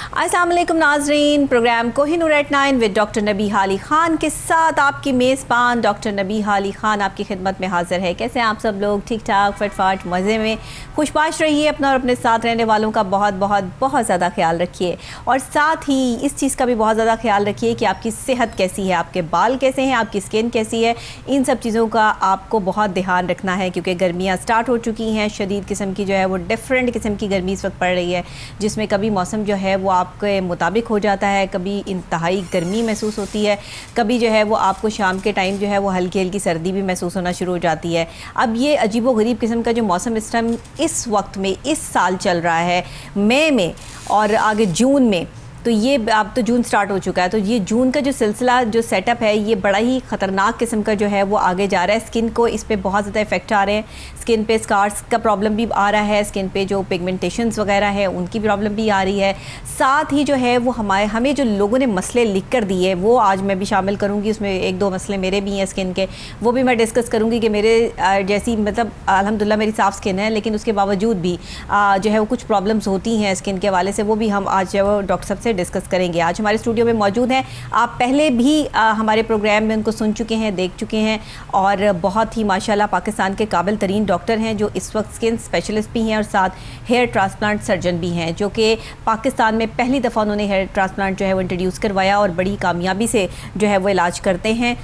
अस्सलाम वालेकुम नाजरीन, programme Kohinoor at 9 with doctor Nabiha Ali Khan के साथ आपकी मेज़बान डॉक्टर नबीहा अली ख़ान आपकी खिदमत में हाज़िर है। कैसे हैं आप सब लोग? ठीक ठाक, फटफट, मज़े में, खुशबाश रहिए। अपना और अपने साथ रहने वालों का बहुत बहुत बहुत ज़्यादा ख्याल रखिए और साथ ही इस चीज़ का भी बहुत ज़्यादा ख्याल रखिए कि आपकी सेहत कैसी है, आपके बाल कैसे हैं, आपकी स्किन कैसी है। इन सब चीज़ों का आपको बहुत ध्यान रखना है क्योंकि गर्मियाँ स्टार्ट हो चुकी हैं। शदीद किस्म की जो है वो डिफरेंट किस्म की गर्मी इस वक्त पड़ रही है, जिसमें कभी मौसम जो है वो आपके मुताबिक हो जाता है, कभी इंतहाई गर्मी महसूस होती है, कभी जो है वो आपको शाम के टाइम जो है वो हल्की हल्की सर्दी भी महसूस होना शुरू हो जाती है। अब ये अजीबो गरीब किस्म का जो मौसम इस टाइम इस वक्त में इस साल चल रहा है मई में और आगे जून में, तो ये अब तो जून स्टार्ट हो चुका है, तो ये जून का जो सिलसिला जो सेटअप है ये बड़ा ही ख़तरनाक किस्म का जो है वो आगे जा रहा है। स्किन को इस पे बहुत ज़्यादा इफेक्ट आ रहे हैं, स्किन पे स्कार्स का प्रॉब्लम भी आ रहा है, स्किन पे जो पिगमेंटेशंस वगैरह है उनकी प्रॉब्लम भी आ रही है। साथ ही जो है वो हमें जो लोगों ने मसले लिख कर दिए वो आज मैं भी शामिल करूँगी। उसमें एक दो मसले मेरे भी हैं स्किन के, वो भी मैं डिस्कस करूँगी कि मेरे जैसी मतलब अल्हम्दुलिल्लाह मेरी साफ़ स्किन है, लेकिन उसके बावजूद भी जो है वो कुछ प्रॉब्लम्स होती हैं स्किन के हवाले से, वो भी हम आज जो है वो डॉक्टर साहब से डिस्कस करेंगे। आज हमारे स्टूडियो में मौजूद हैं, आप पहले भी हमारे प्रोग्राम में उनको सुन चुके हैं, देख चुके हैं और बहुत ही माशाल्लाह पाकिस्तान के काबिल तरीन डॉक्टर हैं जो इस वक्त स्किन स्पेशलिस्ट भी हैं और साथ हेयर ट्रांसप्लांट सर्जन भी हैं, जो कि पाकिस्तान में पहली दफ़ा उन्होंने हेयर ट्रांसप्लांट जो है वो इंट्रोड्यूस करवाया और बड़ी कामयाबी से जो है वो इलाज करते हैं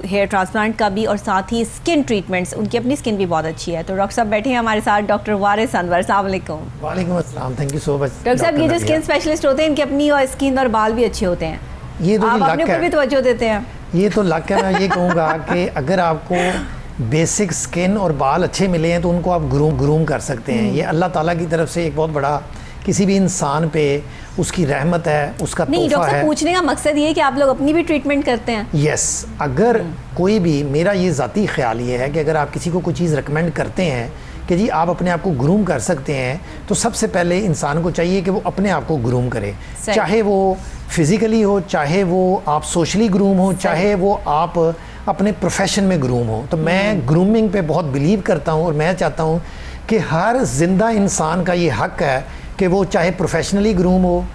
हेयर ट्रांसप्लांट का भी, और साथ ही स्किन ट्रीटमेंट्स, उनकी अपनी स्किन भी बहुत अच्छी है। तो डॉक्टर साहब बैठे हैं हमारे साथ, डॉक्टर वारिस अनवर। अस्सलाम वालेकुम। वालेकुम अस्सलाम, thank you so much. Doctor साहब ये जो स्किन स्पेशलिस्ट होते हैं इनकी अपनी और स्किन और बाल भी अच्छे होते हैं, ये तो आप अपने ऊपर भी तवज्जो देते हैं। ये तो लक है। मैं ये कहूँगा कि अगर आपको बेसिक स्किन और बाल अच्छे मिले हैं तो उनको आप ग्रूम कर सकते हैं। ये अल्लाह ताला की तरफ से एक बहुत बड़ा किसी भी इंसान पे उसकी रहमत है, उसका तोहफा है। डॉक्टर साहब पूछने का मकसद ये है कि आप लोग अपनी भी ट्रीटमेंट करते हैं। यस, अगर कोई भी, मेरा ये ज़ाती ख्याल ये है कि अगर आप किसी को कोई चीज़ रिकमेंड करते हैं कि जी आप अपने आप को ग्रूम कर सकते हैं, तो सबसे पहले इंसान को चाहिए कि वो अपने आप को ग्रूम करे, चाहे वो फिज़िकली हो, चाहे वो आप सोशली ग्रूम हो, चाहे वो आप अपने प्रोफेशन में ग्रूम हो। तो मैं ग्रूमिंग पे बहुत बिलीव करता हूँ और मैं चाहता हूँ कि हर जिंदा इंसान का ये हक है कि वो चाहे प्रोफेशनली ग्रूम हो,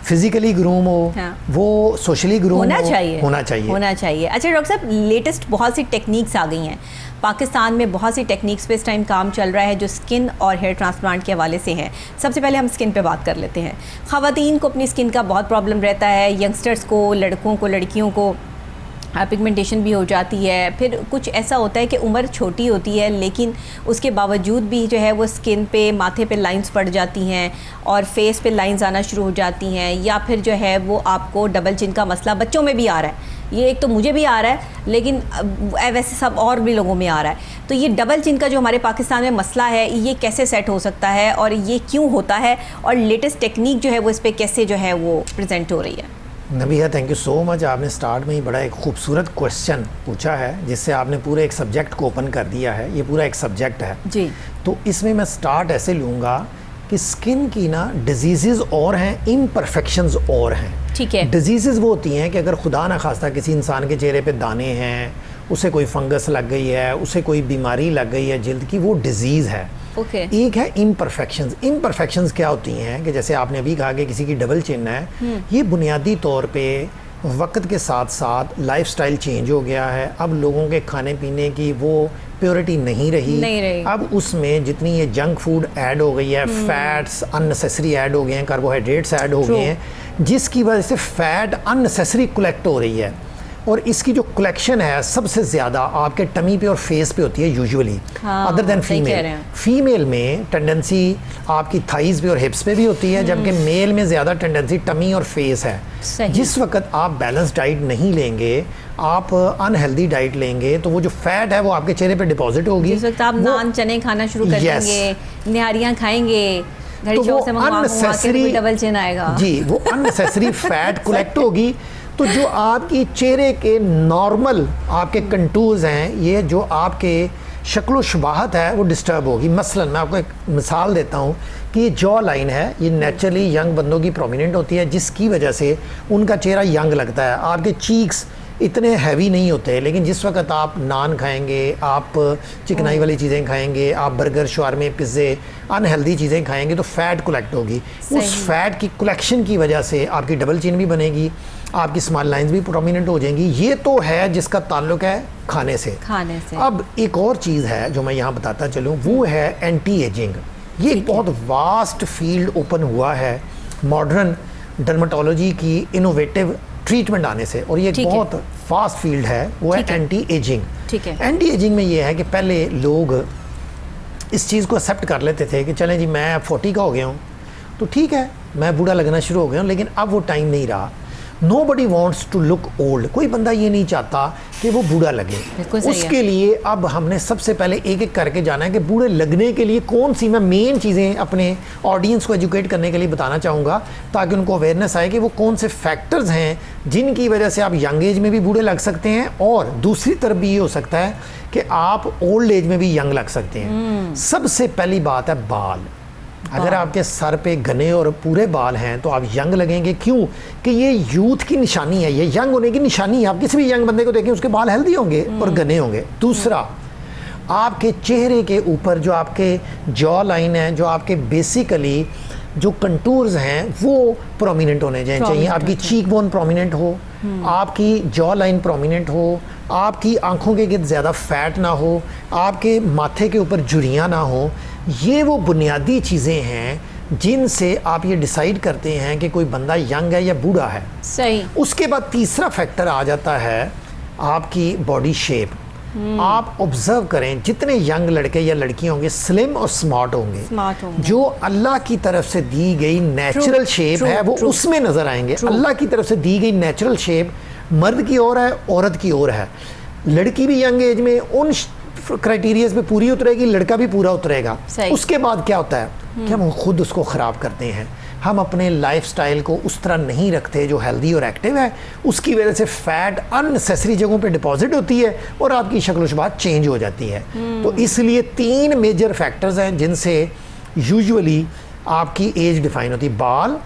फिजिकली ग्रूम हो, वो सोशली ग्रूम होना चाहिए। अच्छा डॉक्टर साहब, लेटेस्ट बहुत सी टेक्निक्स आ गई हैं पाकिस्तान में, बहुत सी टेक्निक्स पे इस टाइम काम चल रहा है जो स्किन और हेयर ट्रांसप्लांट के हवाले से है। सबसे पहले हम स्किन पे बात कर लेते हैं। ख़वातीन को अपनी स्किन का बहुत प्रॉब्लम रहता है, यंगस्टर्स को, लड़कों को, लड़कियों को पिगमेंटेशन भी हो जाती है। फिर कुछ ऐसा होता है कि उम्र छोटी होती है लेकिन उसके बावजूद भी जो है वो स्किन पे, माथे पे लाइंस पड़ जाती हैं और फेस पे लाइंस आना शुरू हो जाती हैं, या फिर जो है वो आपको डबल चिन का मसला बच्चों में भी आ रहा है। ये एक तो मुझे भी आ रहा है लेकिन वैसे सब और भी लोगों में आ रहा है। तो ये डबल चिन का जो हमारे पाकिस्तान में मसला है ये कैसे सेट हो सकता है और ये क्यों होता है, और लेटेस्ट टेक्निक जो है वो इस पर कैसे जो है वो प्रेजेंट हो रही है? Nabiha, thank you so much. आपने स्टार्ट में ही बड़ा एक खूबसूरत क्वेश्चन पूछा है जिससे आपने पूरे एक सब्जेक्ट को ओपन कर दिया है। ये पूरा एक सब्जेक्ट है जी। तो इसमें मैं स्टार्ट ऐसे लूँगा कि स्किन की ना डिजीज़ और हैं, इम्परफेक्शंस और हैं। ठीक है। डिजीज़ वो होती हैं कि अगर खुदा न खास्ता किसी इंसान के चेहरे पे दाने हैं, उसे कोई फंगस लग गई है, उसे कोई बीमारी लग गई है जिल्द की, वो डिजीज़ है। एक है इम्परफेक्शंस। इम्परफेक्शंस क्या होती हैं कि जैसे आपने अभी कहा कि किसी की डबल चिन है, ये बुनियादी तौर पे वक्त के साथ साथ लाइफस्टाइल चेंज हो गया है। अब लोगों के खाने पीने की वो प्योरिटी नहीं रही। अब उसमें जितनी ये जंक फूड ऐड हो गई है, फैट्स अननेसेसरी ऐड हो गए हैं, कार्बोहाइड्रेट्स ऐड हो गए हैं, जिसकी वजह से फैट अननेसेसरी कलेक्ट हो रही है। और इसकी जो कलेक्शन है सबसे ज़्यादा आपके टमी पे और फेस पे होती है usually, other than female. Female में टेंडेंसी आपकी थाइज पे और हिप्स पे भी होती है, जबकि मेल में ज़्यादा टेंडेंसी टमी और फेस है। जिस वक्त आप बैलेंस डाइट नहीं लेंगे, आप अनहेल्दी डाइट लेंगे, तो वो जो फैट है वो आपके चेहरे पे डिपॉजिट होगी। जिस वक्त आप नान चने खाना शुरू कर देंगे, निहारियाँ खाएंगे, तो वो अननेसेसरी डबल चिन आएगा जी, वो अननेसेसरी फैट कलेक्ट होगी। तो जो आपकी चेहरे के नॉर्मल आपके कंटूर्स हैं, ये जो आपके शक्ल शुबाहत है वो डिस्टर्ब होगी। मसलन मैं आपको एक मिसाल देता हूँ कि ये जॉ लाइन है, ये नेचुरली यंग बंदों की प्रोमिनेंट होती है, जिसकी वजह से उनका चेहरा यंग लगता है। आपके चीक्स इतने हैवी नहीं होते, लेकिन जिस वक्त आप नान खाएंगे, आप चिकनाई वाली चीज़ें खाएंगे, आप बर्गर, शवारमे, पिज़्ज़े, अनहेल्दी चीज़ें खाएंगे तो फ़ैट कलेक्ट होगी। उस फैट की कलेक्शन की वजह से आपकी डबल चिन भी बनेगी, आपकी स्मॉल लाइंस भी प्रोमिनेंट हो जाएंगी। ये तो है जिसका ताल्लुक है खाने से। अब एक और चीज़ है जो मैं यहाँ बताता चलूँ, वो है एंटी एजिंग। ये एक बहुत वास्ट फील्ड ओपन हुआ है मॉडर्न डर्मेटोलॉजी की इनोवेटिव ट्रीटमेंट आने से, और ये एक बहुत फास्ट फील्ड है, वो है एंटी एजिंग। एंटी एजिंग में ये है कि पहले लोग इस चीज़ को एक्सेप्ट कर लेते थे कि चलें जी मैं 40 का हो गया हूँ तो ठीक है, मैं बूढ़ा लगना शुरू हो गया हूँ, लेकिन अब वो टाइम नहीं रहा। Nobody wants to look old। कोई बंदा ये नहीं चाहता कि वो बूढ़ा लगे। उसके लिए अब हमने सबसे पहले एक एक करके जाना है कि बूढ़े लगने के लिए कौन सी, मैं मेन चीज़ें अपने ऑडियंस को एजुकेट करने के लिए बताना चाहूँगा ताकि उनको अवेयरनेस आए कि वो कौन से फैक्टर्स हैं जिनकी वजह से आप यंग एज में भी बूढ़े लग सकते हैं, और दूसरी तरफ भी ये हो सकता है कि आप ओल्ड एज में भी यंग लग सकते हैं। सबसे पहली बात है बाल। अगर आपके सर पे घने और पूरे बाल हैं तो आप यंग लगेंगे। क्यों? कि ये यूथ की निशानी है, ये यंग होने की निशानी है। आप किसी भी यंग बंदे को देखें, उसके बाल हेल्दी होंगे और घने होंगे। दूसरा, आपके चेहरे के ऊपर जो आपके जॉ लाइन है, जो आपके बेसिकली जो कंटूर्स हैं वो प्रोमिनेंट होने चाहिए। आपकी चीक बोन प्रोमिनेंट हो, आपकी जॉ लाइन प्रोमिनेंट हो, आपकी आंखों के गिर्द ज़्यादा फैट ना हो, आपके माथे के ऊपर झुर्रियाँ ना हो। ये वो बुनियादी चीज़ें हैं जिनसे आप ये डिसाइड करते हैं कि कोई बंदा यंग है या बूढ़ा है। सही। उसके बाद तीसरा फैक्टर आ जाता है आपकी बॉडी शेप। आप ऑब्जर्व करें, जितने यंग लड़के या लड़कियां होंगे स्लिम और स्मार्ट होंगे। जो अल्लाह की तरफ से दी गई नेचुरल शेप है वो उसमें नजर आएंगे। अल्लाह की तरफ से दी गई नेचुरल शेप मर्द की ओर है, औरत की ओर है। लड़की भी यंग एज में उन क्राइटेरियाज पे पूरी उतरेगी, लड़का भी पूरा उतरेगा। उसके बाद क्या होता है कि हम खुद उसको ख़राब करते हैं। हम अपने लाइफस्टाइल को उस तरह नहीं रखते जो हेल्दी और एक्टिव है। उसकी वजह से फैट अननेसेसरी जगहों पे डिपॉजिट होती है और आपकी शक्ल शुबात चेंज हो जाती है। तो इसलिए 3 मेजर फैक्टर्स हैं जिनसे यूजुअली आपकी एज डिफाइन होती है। बाल,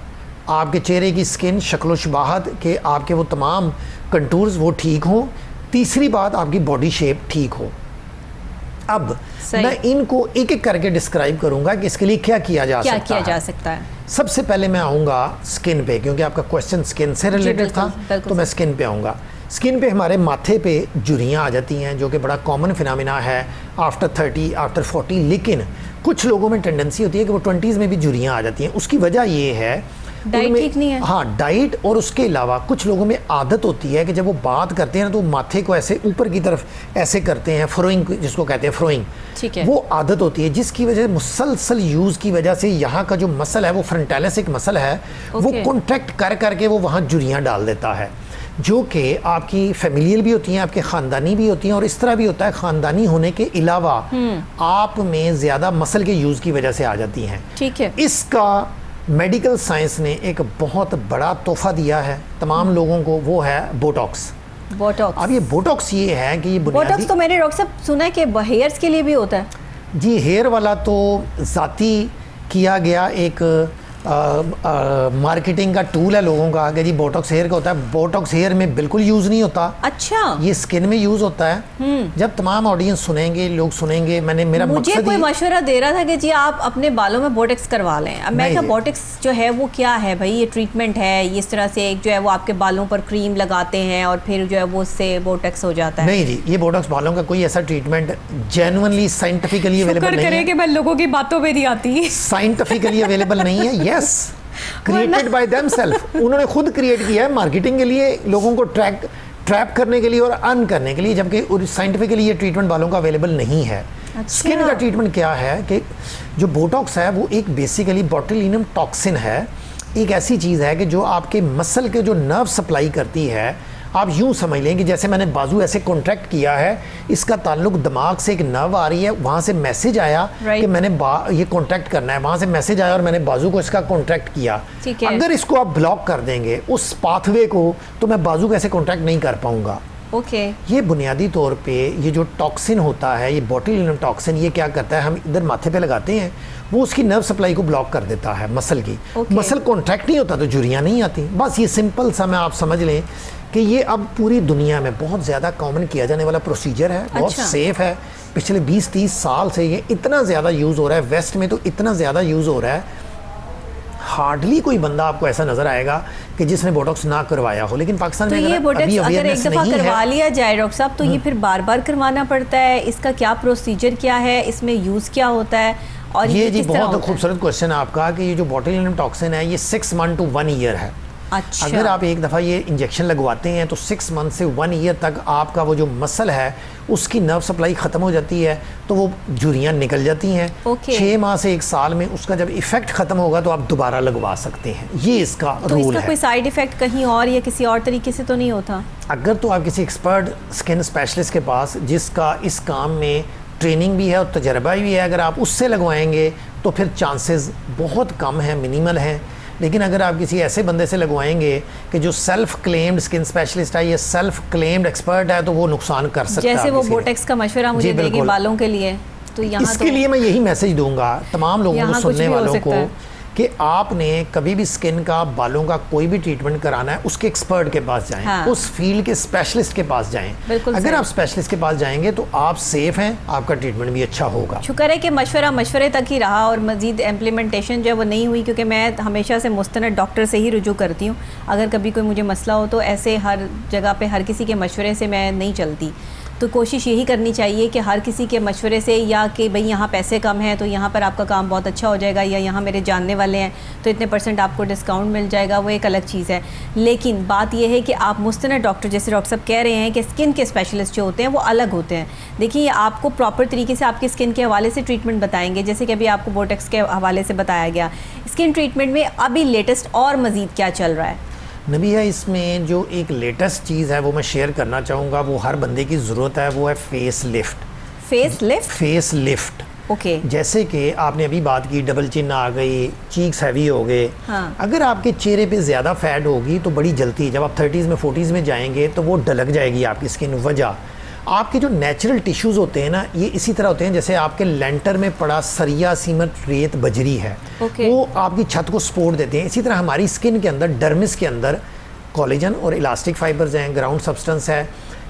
आपके चेहरे की स्किन, शक्ल शुबाहत के आपके वो तमाम कंटूर्स वो ठीक हों। तीसरी बात, आपकी बॉडी शेप ठीक हो। अब मैं इनको एक एक करके डिस्क्राइब करूंगा कि इसके लिए क्या किया जा सकता है। सबसे पहले मैं आऊँगा स्किन पे, क्योंकि आपका क्वेश्चन स्किन से रिलेटेड था, तो मैं स्किन पे आऊँगा। स्किन पे हमारे माथे पे झुर्रियाँ आ जाती हैं, जो कि बड़ा कॉमन फिनोमिना है आफ्टर 30, आफ्टर 40। लेकिन कुछ लोगों में टेंडेंसी होती है कि वो 20s में भी झुर्रियाँ आ जाती हैं। उसकी वजह ये है डाइट ठीक नहीं है। हाँ, डाइट, और उसके अलावा कुछ लोगों में आदत होती है कि जब वो बात करते हैं ना तो माथे को ऐसे ऊपर की तरफ ऐसे करते हैं, फ्रोइंग जिसको कहते हैं, फ्रोइंग। ठीक है। वो आदत होती है जिसकी वजह से मुसलसल यूज़ की वजह से यहाँ का जो मसल है वो फ्रंटालिस एक मसल है, वो कॉन्ट्रैक्ट कर करके वो वहाँ झुर्रियाँ डाल देता है, जो कि आपकी फैमिलियल भी होती हैं, आपके ख़ानदानी भी होती हैं। और इस तरह भी होता है ख़ानदानी होने के अलावा आप में ज़्यादा मसल के यूज़ की वजह से आ जाती हैं। ठीक है। इसका मेडिकल साइंस ने एक बहुत बड़ा तोहफा दिया है तमाम लोगों को, वो है बोटॉक्स। अब ये बोटॉक्स ये है कि ये बोटॉक्स तो मैंने डॉक्टर साहब सुना है कि हेयर्स के लिए भी होता है। जी, हेयर वाला तो ज़ाती किया गया एक मार्केटिंग का टूल है लोगों का कि जी बोटॉक्स हेयर का होता है। बोटॉक्स हेयर में बिल्कुल यूज़ नहीं होता। अच्छा। ये स्किन में यूज़ होता है। जब तमाम ऑडियंस सुनेंगे, लोग सुनेंगे, मेरा मुझे कोई मशवरा दे रहा था कि जी आप अपने बालों में बोटॉक्स करवा लें। अब मैं क्या, बोटॉक्स जो है वो क्या है भाई? ये ट्रीटमेंट है, इस तरह से एक जो है वो आपके बालों पर क्रीम लगाते हैं और फिर जो है वो उससे बोटॉक्स हो जाता है? नहीं जी, ये बोटॉक्स बालों का कोई ऐसा ट्रीटमेंट जेन्युइनली साइंटिफिकली अवेलेबल नहीं है। कि मैं लोगों की बातों पे नहीं आती। साइंटिफिकली अवेलेबल नहीं है। Yes, created by themselves. उन्होंने खुद क्रिएट किया है मार्केटिंग के लिए, लोगों को ट्रैप करने के लिए और अर्न करने के लिए, जबकि साइंटिफिकली ये ट्रीटमेंट बालों का अवेलेबल नहीं है। अच्छा। स्किन का ट्रीटमेंट क्या है कि जो बोटॉक्स है वो एक बेसिकली बोtulinum टॉक्सिन है। एक ऐसी चीज़ है कि जो आपके मसल के जो नर्व सप्लाई करती है, आप यूँ समझ लें कि जैसे मैंने बाजू ऐसे कॉन्ट्रैक्ट किया है, इसका ताल्लुक दिमाग से, एक नर्व आ रही है, वहाँ से मैसेज आया कि मैंने ये कॉन्ट्रैक्ट करना है, वहाँ से मैसेज आया और मैंने बाजू को इसका कॉन्ट्रैक्ट किया। अगर इसको आप ब्लॉक कर देंगे उस पाथवे को, तो मैं बाजू को ऐसे कॉन्ट्रैक्ट नहीं कर पाऊँगा। ये बुनियादी तौर पे ये जो टॉक्सिन होता है, ये बोtulinum टॉक्सिन, ये क्या करता है, हम इधर माथे पे लगाते हैं, वो उसकी नर्व सप्लाई को ब्लॉक कर देता है मसल की। मसल कॉन्ट्रैक्ट नहीं होता तो झुर्रियाँ नहीं आती। बस ये सिंपल सा मैं आप समझ लें कि ये अब पूरी दुनिया में बहुत ज़्यादा कॉमन किया जाने वाला प्रोसीजर है, बहुत सेफ़ है। पिछले 20-30 साल से ये इतना ज़्यादा यूज़ हो रहा है, वेस्ट में तो इतना ज़्यादा यूज़ हो रहा है, हार्डली कोई बंदा आपको ऐसा नजर आएगा कि जिसने बोटॉक्स ना करवाया हो। लेकिन पाकिस्तान में ये बोटॉक्स अगर एक दफ़ा करवा लिया जाए डॉक्टर साहब, तो ये फिर बार बार करवाना पड़ता है? इसका क्या प्रोसीजर क्या है, इसमें यूज़ क्या होता है? और ये जी बहुत खूबसूरत क्वेश्चन है आपका कि ये जो बोटुलिनम टॉक्सिन है ये 6 मंथ to 1 ईयर है। अच्छा। अगर आप एक दफ़ा ये इंजेक्शन लगवाते हैं तो 6 मंथ से 1 ईयर तक आपका वो जो मसल है उसकी नर्व सप्लाई ख़त्म हो जाती है, तो वो झुर्रियाँ निकल जाती हैं। 6 माह से 1 साल में उसका जब इफ़ेक्ट ख़त्म होगा तो आप दोबारा लगवा सकते हैं। ये इसका तो रूल इसका है। कोई साइड इफ़ेक्ट कहीं और या किसी और तरीके से तो नहीं होता? अगर तो आप किसी एक्सपर्ट स्किन स्पेशलिस्ट के पास जिसका इस काम में ट्रेनिंग भी है और तजर्बा भी है, अगर आप उससे लगवाएंगे तो फिर चांसेस बहुत कम हैं, मिनिमल हैं। लेकिन अगर आप किसी ऐसे बंदे से लगवाएंगे कि जो सेल्फ क्लेम्ड स्किन स्पेशलिस्ट है या सेल्फ क्लेम्ड एक्सपर्ट है, तो वो कि कर सकता है। जैसे वो बोटेक्स का मशवरा मुझे देंगे बालों के लिए, तो यहाँ इसके लिए मैं यही मैसेज दूंगा तमाम लोगों को, सुनने वालों को, कि आपने कभी भी स्किन का, बालों का कोई भी ट्रीटमेंट कराना है उसके एक्सपर्ट के पास जाएं। हाँ। उस फील्ड के स्पेशलिस्ट के पास जाएं। अगर आप स्पेशलिस्ट के पास जाएंगे तो आप सेफ हैं, आपका ट्रीटमेंट भी अच्छा होगा। शुक्र है कि मशवरे तक ही रहा और मजीद इम्प्लीमेंटेशन जो वो नहीं हुई, क्योंकि मैं हमेशा से मुस्तनद डॉक्टर से ही रुजू करती हूँ। अगर कभी कोई मुझे मसला हो तो ऐसे हर जगह पे हर किसी के मशवरे से मैं नहीं चलती। तो कोशिश यही करनी चाहिए कि हर किसी के मशवरे से, या कि भाई यहाँ पैसे कम हैं तो यहाँ पर आपका काम बहुत अच्छा हो जाएगा, या यहाँ मेरे जानने वाले हैं तो इतने % आपको डिस्काउंट मिल जाएगा, वो एक अलग चीज़ है। लेकिन बात यह है कि आप मुस्तनद डॉक्टर, जैसे डॉक्टर साहब कह रहे हैं कि स्किन के स्पेशलिस्ट जो होते हैं वो अलग होते हैं। देखिए, आपको प्रॉपर तरीके से आपकी स्किन के हवाले से ट्रीटमेंट बताएंगे, जैसे कि अभी आपको बोटॉक्स के हवाले से बताया गया। स्किन ट्रीटमेंट में अभी लेटेस्ट और मज़ीद क्या चल रहा है? नबिया, इसमें जो एक लेटेस्ट चीज़ है वो मैं शेयर करना चाहूँगा, वो हर बंदे की ज़रूरत है, वो है face lift. Face lift? Face lift. Okay. जैसे कि आपने अभी बात की, डबल चिन आ गई, चीक्स हैवी हो गए। हाँ। अगर आपके चेहरे पे ज़्यादा फैट होगी तो बड़ी जल्दी, जब आप 30s में 40s में जाएंगे तो वो ढलक जाएगी आपकी स्किन। वजह आपके जो नेचुरल टिश्यूज़ होते हैं ना, ये इसी तरह होते हैं जैसे आपके लेंटर में पड़ा सरिया, सीमेंट, रेत, बजरी है। वो आपकी छत को सपोर्ट देते हैं। इसी तरह हमारी स्किन के अंदर, डर्मिस के अंदर कोलेजन और इलास्टिक फाइबर्स हैं, ग्राउंड सब्सटेंस है,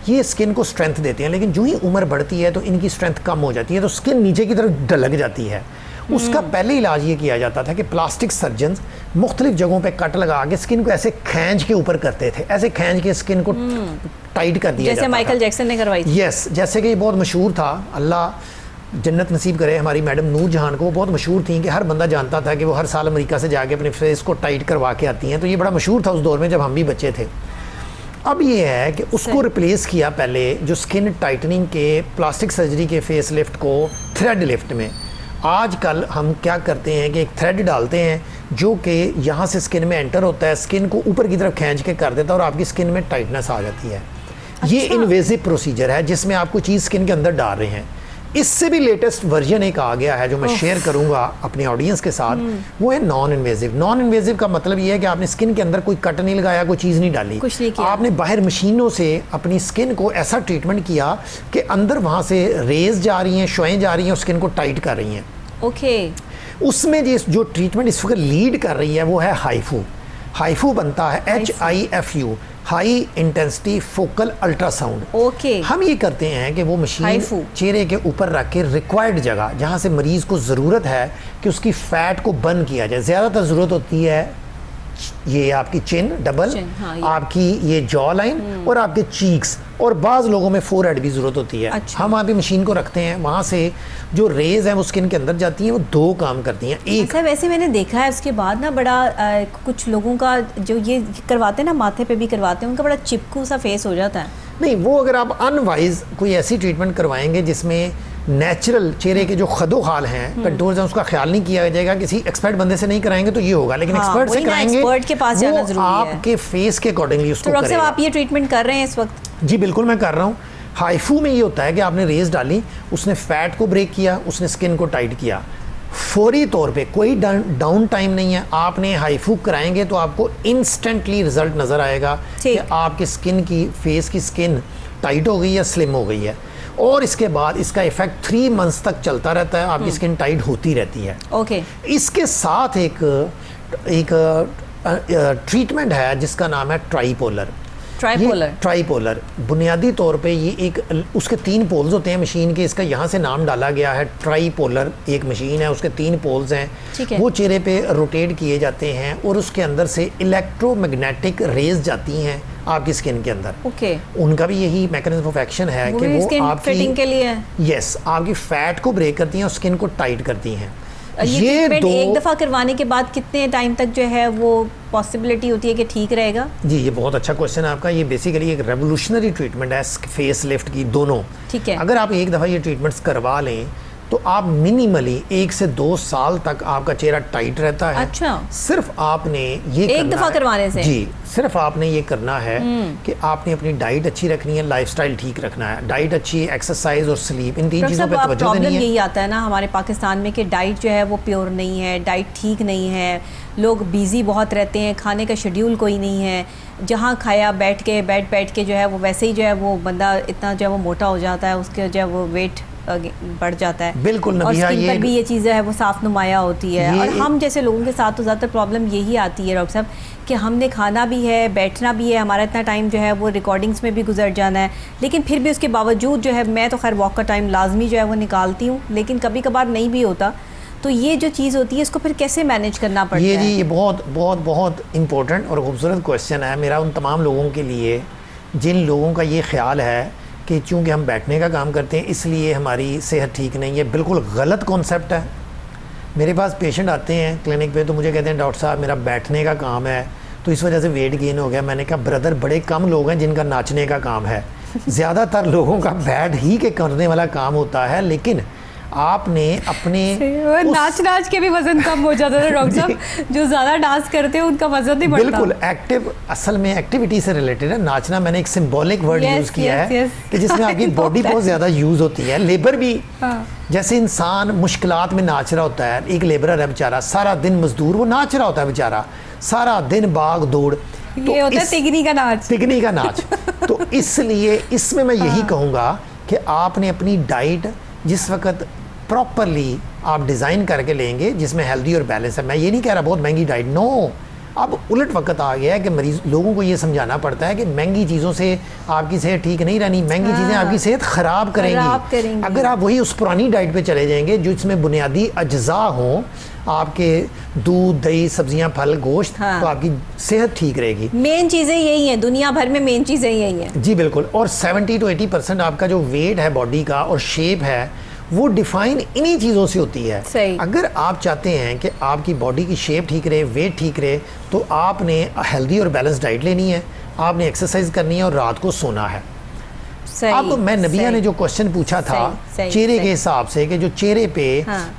ये स्किन को स्ट्रेंथ देते हैं। लेकिन जो ही उम्र बढ़ती है तो इनकी स्ट्रेंथ कम हो जाती है, तो स्किन नीचे की तरफ ढलक जाती है। उसका पहले इलाज ये किया जाता था कि प्लास्टिक सर्जन मुख्तलिफ जगहों पे कट लगा के स्किन को ऐसे खींच के ऊपर करते थे, ऐसे खींच के स्किन को टाइट कर दिया जैसे माइकल जैक्सन ने करवाई थी। यस, जैसे कि ये बहुत मशहूर था, अल्लाह जन्नत नसीब करे हमारी मैडम नूर जहान को। वो बहुत मशहूर थी कि हर बंदा जानता था कि वो हर साल अमेरिका से जाके अपने फेस को टाइट करवा के आती हैं। तो ये बड़ा मशहूर था उस दौर में जब हम भी बच्चे थे। अब ये है कि उसको रिप्लेस किया पहले जो स्किन टाइटनिंग के प्लास्टिक सर्जरी के फेस लिफ्ट को थ्रेड लिफ्ट में। आजकल हम क्या करते हैं कि एक थ्रेड डालते हैं जो कि यहाँ से स्किन में एंटर होता है, स्किन को ऊपर की तरफ खींच के कर देता है और आपकी स्किन में टाइटनेस आ जाती है। ये इन्वेजिव प्रोसीजर है जिसमें आप कोई चीज़ स्किन के अंदर डाल रहे हैं। इससे भी लेटेस्ट वर्जन एक आ गया है जो मैं शेयर करूंगा अपने ऑडियंस के साथ, वो है नॉन इन्वेजिव। नॉन इन्वेजिव का मतलब ये है कि आपने स्किन के अंदर कोई कट नहीं लगाया, कोई चीज़ नहीं डाली, कुछ नहीं किया। आपने बाहर मशीनों से अपनी स्किन को ऐसा ट्रीटमेंट किया कि अंदर वहाँ से रेज जा रही हैं, शुआएं जा रही हैं और स्किन को टाइट कर रही हैं। ओके। उसमें जो ट्रीटमेंट इस वक्त लीड कर रही है वो है हाइफू। हाइफू बनता है HIFU, high intensity focal ultrasound. Okay. हम ये करते हैं कि वो मशीन चेहरे के ऊपर रख के रिक्वायर्ड जगह जहाँ से मरीज़ को ज़रूरत है कि उसकी फ़ैट को बर्न किया जाए। ज़्यादातर ज़रूरत होती है ये आपकी चिन डबल, आपकी ये जॉ लाइन और आपके चीक्स, और बाज़ लोगों में फोरहेड भी ज़रूरत होती है। अच्छा। हम वहाँ पे मशीन को रखते हैं, वहाँ से जो रेज़ हैं वो स्किन के अंदर जाती हैं, वो 2 काम करती हैं। एक वैसे मैंने देखा है उसके बाद ना बड़ा कुछ लोगों का जो ये करवाते हैं ना, माथे पे भी करवाते हैं, उनका बड़ा चिपकू सा फेस हो जाता है। नहीं, वो अगर आप अनवाइज कोई ऐसी ट्रीटमेंट करवाएंगे जिसमें नेचुरल चेहरे के जो खदोखाल हैं, कंटूर्स हैं, उसका ख्याल नहीं किया जाएगा, किसी एक्सपर्ट बंदे से नहीं कराएंगे तो ये होगा। लेकिन एक्सपर्ट से कराएंगे, एक्सपर्ट के पास जाना जरूरी है, आपके फेस के अकॉर्डिंगली उसको करेगा। तो डॉक्टर साहब आप ये ट्रीटमेंट कर रहे हैं इस वक्त? जी बिल्कुल मैं कर रहा हूँ। हाइफू में ये होता है कि आपने रेज डाली, उसने फैट को ब्रेक किया, उसने स्किन को टाइट किया, फौरी तौर पे कोई डाउन टाइम नहीं है। आपने हाइफू कराएंगे तो आपको इंस्टेंटली रिजल्ट नज़र आएगा कि आपकी स्किन की, फेस की स्किन टाइट हो गई या स्लिम हो गई है। और इसके बाद इसका इफेक्ट 3 मंथ्स तक चलता रहता है, आपकी स्किन टाइट होती रहती है। ओके। इसके साथ एक ट्रीटमेंट है जिसका नाम है ट्राइपोलर। ट्राईपोलर बुनियादी तौर पे ये एक, उसके 3 पोल्स होते हैं मशीन के, इसका यहाँ से नाम डाला गया है ट्राईपोलर। एक मशीन है, उसके 3 पोल्स हैं, वो चेहरे पे रोटेट किए जाते हैं और उसके अंदर से इलेक्ट्रोमैग्नेटिक रेज जाती हैं आपकी स्किन के अंदर। उनका भी यही मैकेनिज्म ऑफ एक्शन है कि वो आपकी फिटिंग के लिए, यस, आपकी फैट को ब्रेक करती हैं और स्किन को टाइट करती हैं। ये एक दफ़ा करवाने के बाद कितने टाइम तक जो है वो पॉसिबिलिटी होती है कि ठीक रहेगा? जी, ये बहुत अच्छा क्वेश्चन है आपका। ये बेसिकली एक रेवोल्यूशनरी ट्रीटमेंट है फेस लिफ्ट की, दोनों। ठीक है। अगर आप एक दफ़ा ये ट्रीटमेंट्स करवा लें तो आप मिनिमली 1 से 2 साल तक आपका चेहरा टाइट रहता है। अच्छा। सिर्फ आपने ये एक दफ़ा करवाने से? जी, सिर्फ आपने ये करना है कि आपने अपनी डाइट अच्छी रखनी है, लाइफस्टाइल ठीक रखना है। डाइट अच्छी, एक्सरसाइज और स्लीप, इन 3 चीज़ों पे तवज्जो देनी है। यही आता है ना हमारे पाकिस्तान में कि डाइट जो है वो प्योर नहीं है, डाइट ठीक नहीं है, लोग बिजी बहुत रहते हैं, खाने का शेड्यूल कोई नहीं है, जहाँ खाया बैठ के जो है वो वैसे ही जो है वो बंदा इतना जो है वो मोटा हो जाता है, उसके जो है वो वेट बढ़ जाता है। बिल्कुल और स्किन पर भी ये चीज़ें है वो साफ नुमाया होती है। और हम जैसे लोगों के साथ तो ज़्यादातर प्रॉब्लम यही आती है डॉक्टर साहब कि हमने खाना भी है, बैठना भी है, हमारा इतना टाइम जो है वो रिकॉर्डिंग्स में भी गुजर जाना है, लेकिन फिर भी उसके बावजूद जो है, मैं तो खैर वॉक का टाइम लाजमी जो है वो निकालती हूँ, लेकिन कभी कभार नहीं भी होता। तो ये जो चीज़ होती है इसको फिर कैसे मैनेज करना पड़ता है? ये बहुत बहुत बहुत इम्पोर्टेंट और खूबसूरत क्वेश्चन है मेरा उन तमाम लोगों के लिए जिन लोगों का ये ख्याल है कि चूँकि हम बैठने का काम करते हैं इसलिए हमारी सेहत ठीक नहीं है। बिल्कुल गलत कॉन्सेप्ट है। मेरे पास पेशेंट आते हैं क्लिनिक पे तो मुझे कहते हैं डॉक्टर साहब मेरा बैठने का काम है तो इस वजह से वेट गेन हो गया। मैंने कहा ब्रदर, बड़े कम लोग हैं जिनका नाचने का काम है, ज़्यादातर लोगों का बैठ ही के करने वाला काम होता है। लेकिन आपने अपने नाच के भी वजन कम हो जाता है डॉक्टर साहब, जो ज़्यादा डांस करते हैं उनका वजन नहीं बढ़ता। बिल्कुल, एक्टिव असल में एक्टिविटी से रिलेटेड है। नाचना मैंने एक सिंबॉलिक वर्ड यूज़ किया है कि जिसमें आपकी बॉडी बहुत ज़्यादा यूज़ होती है। लेबर भी जैसे इंसान मुश्किलात में नाच रहा होता है, एक लेबरर है बेचारा, सारा दिन मजदूर, वो नाच रहा होता है बेचारा, सारा दिन भाग दौड़, तो ये होता है तिगनी का नाच। तो इसलिए इसमें मैं यही कहूँगा कि आपने अपनी डाइट जिस वक्त प्रॉपरली आप डिज़ाइन करके लेंगे जिसमें हेल्दी और बैलेंस है। मैं ये नहीं कह रहा बहुत महंगी डाइट, नो। अब उलट वक्त आ गया है कि मरीज लोगों को ये समझाना पड़ता है कि महंगी चीज़ों से आपकी सेहत ठीक नहीं रहनी, महंगी चीज़ें आपकी सेहत ख़राब करेंगी। अगर आप वही उस पुरानी डाइट पे चले जाएंगे जिसमें बुनियादी अज्जा हों, आपके दूध, दही, सब्जियां, फल, गोश्त, तो आपकी सेहत ठीक रहेगी। मेन चीज़ें यही हैं, दुनिया भर में मेन चीज़ें यही हैं। जी बिल्कुल। और 70 to 80% आपका जो वेट है बॉडी का और शेप है वो डिफाइन इन्हीं चीज़ों से होती है। सही। अगर आप चाहते हैं कि आपकी बॉडी की शेप ठीक रहे, वेट ठीक रहे, तो आपने हेल्दी और बैलेंस डाइट लेनी है, आपने एक्सरसाइज करनी है और रात को सोना है। अब मैं नबिया ने जो क्वेश्चन पूछा था चेहरे के हिसाब से कि जो चेहरे पे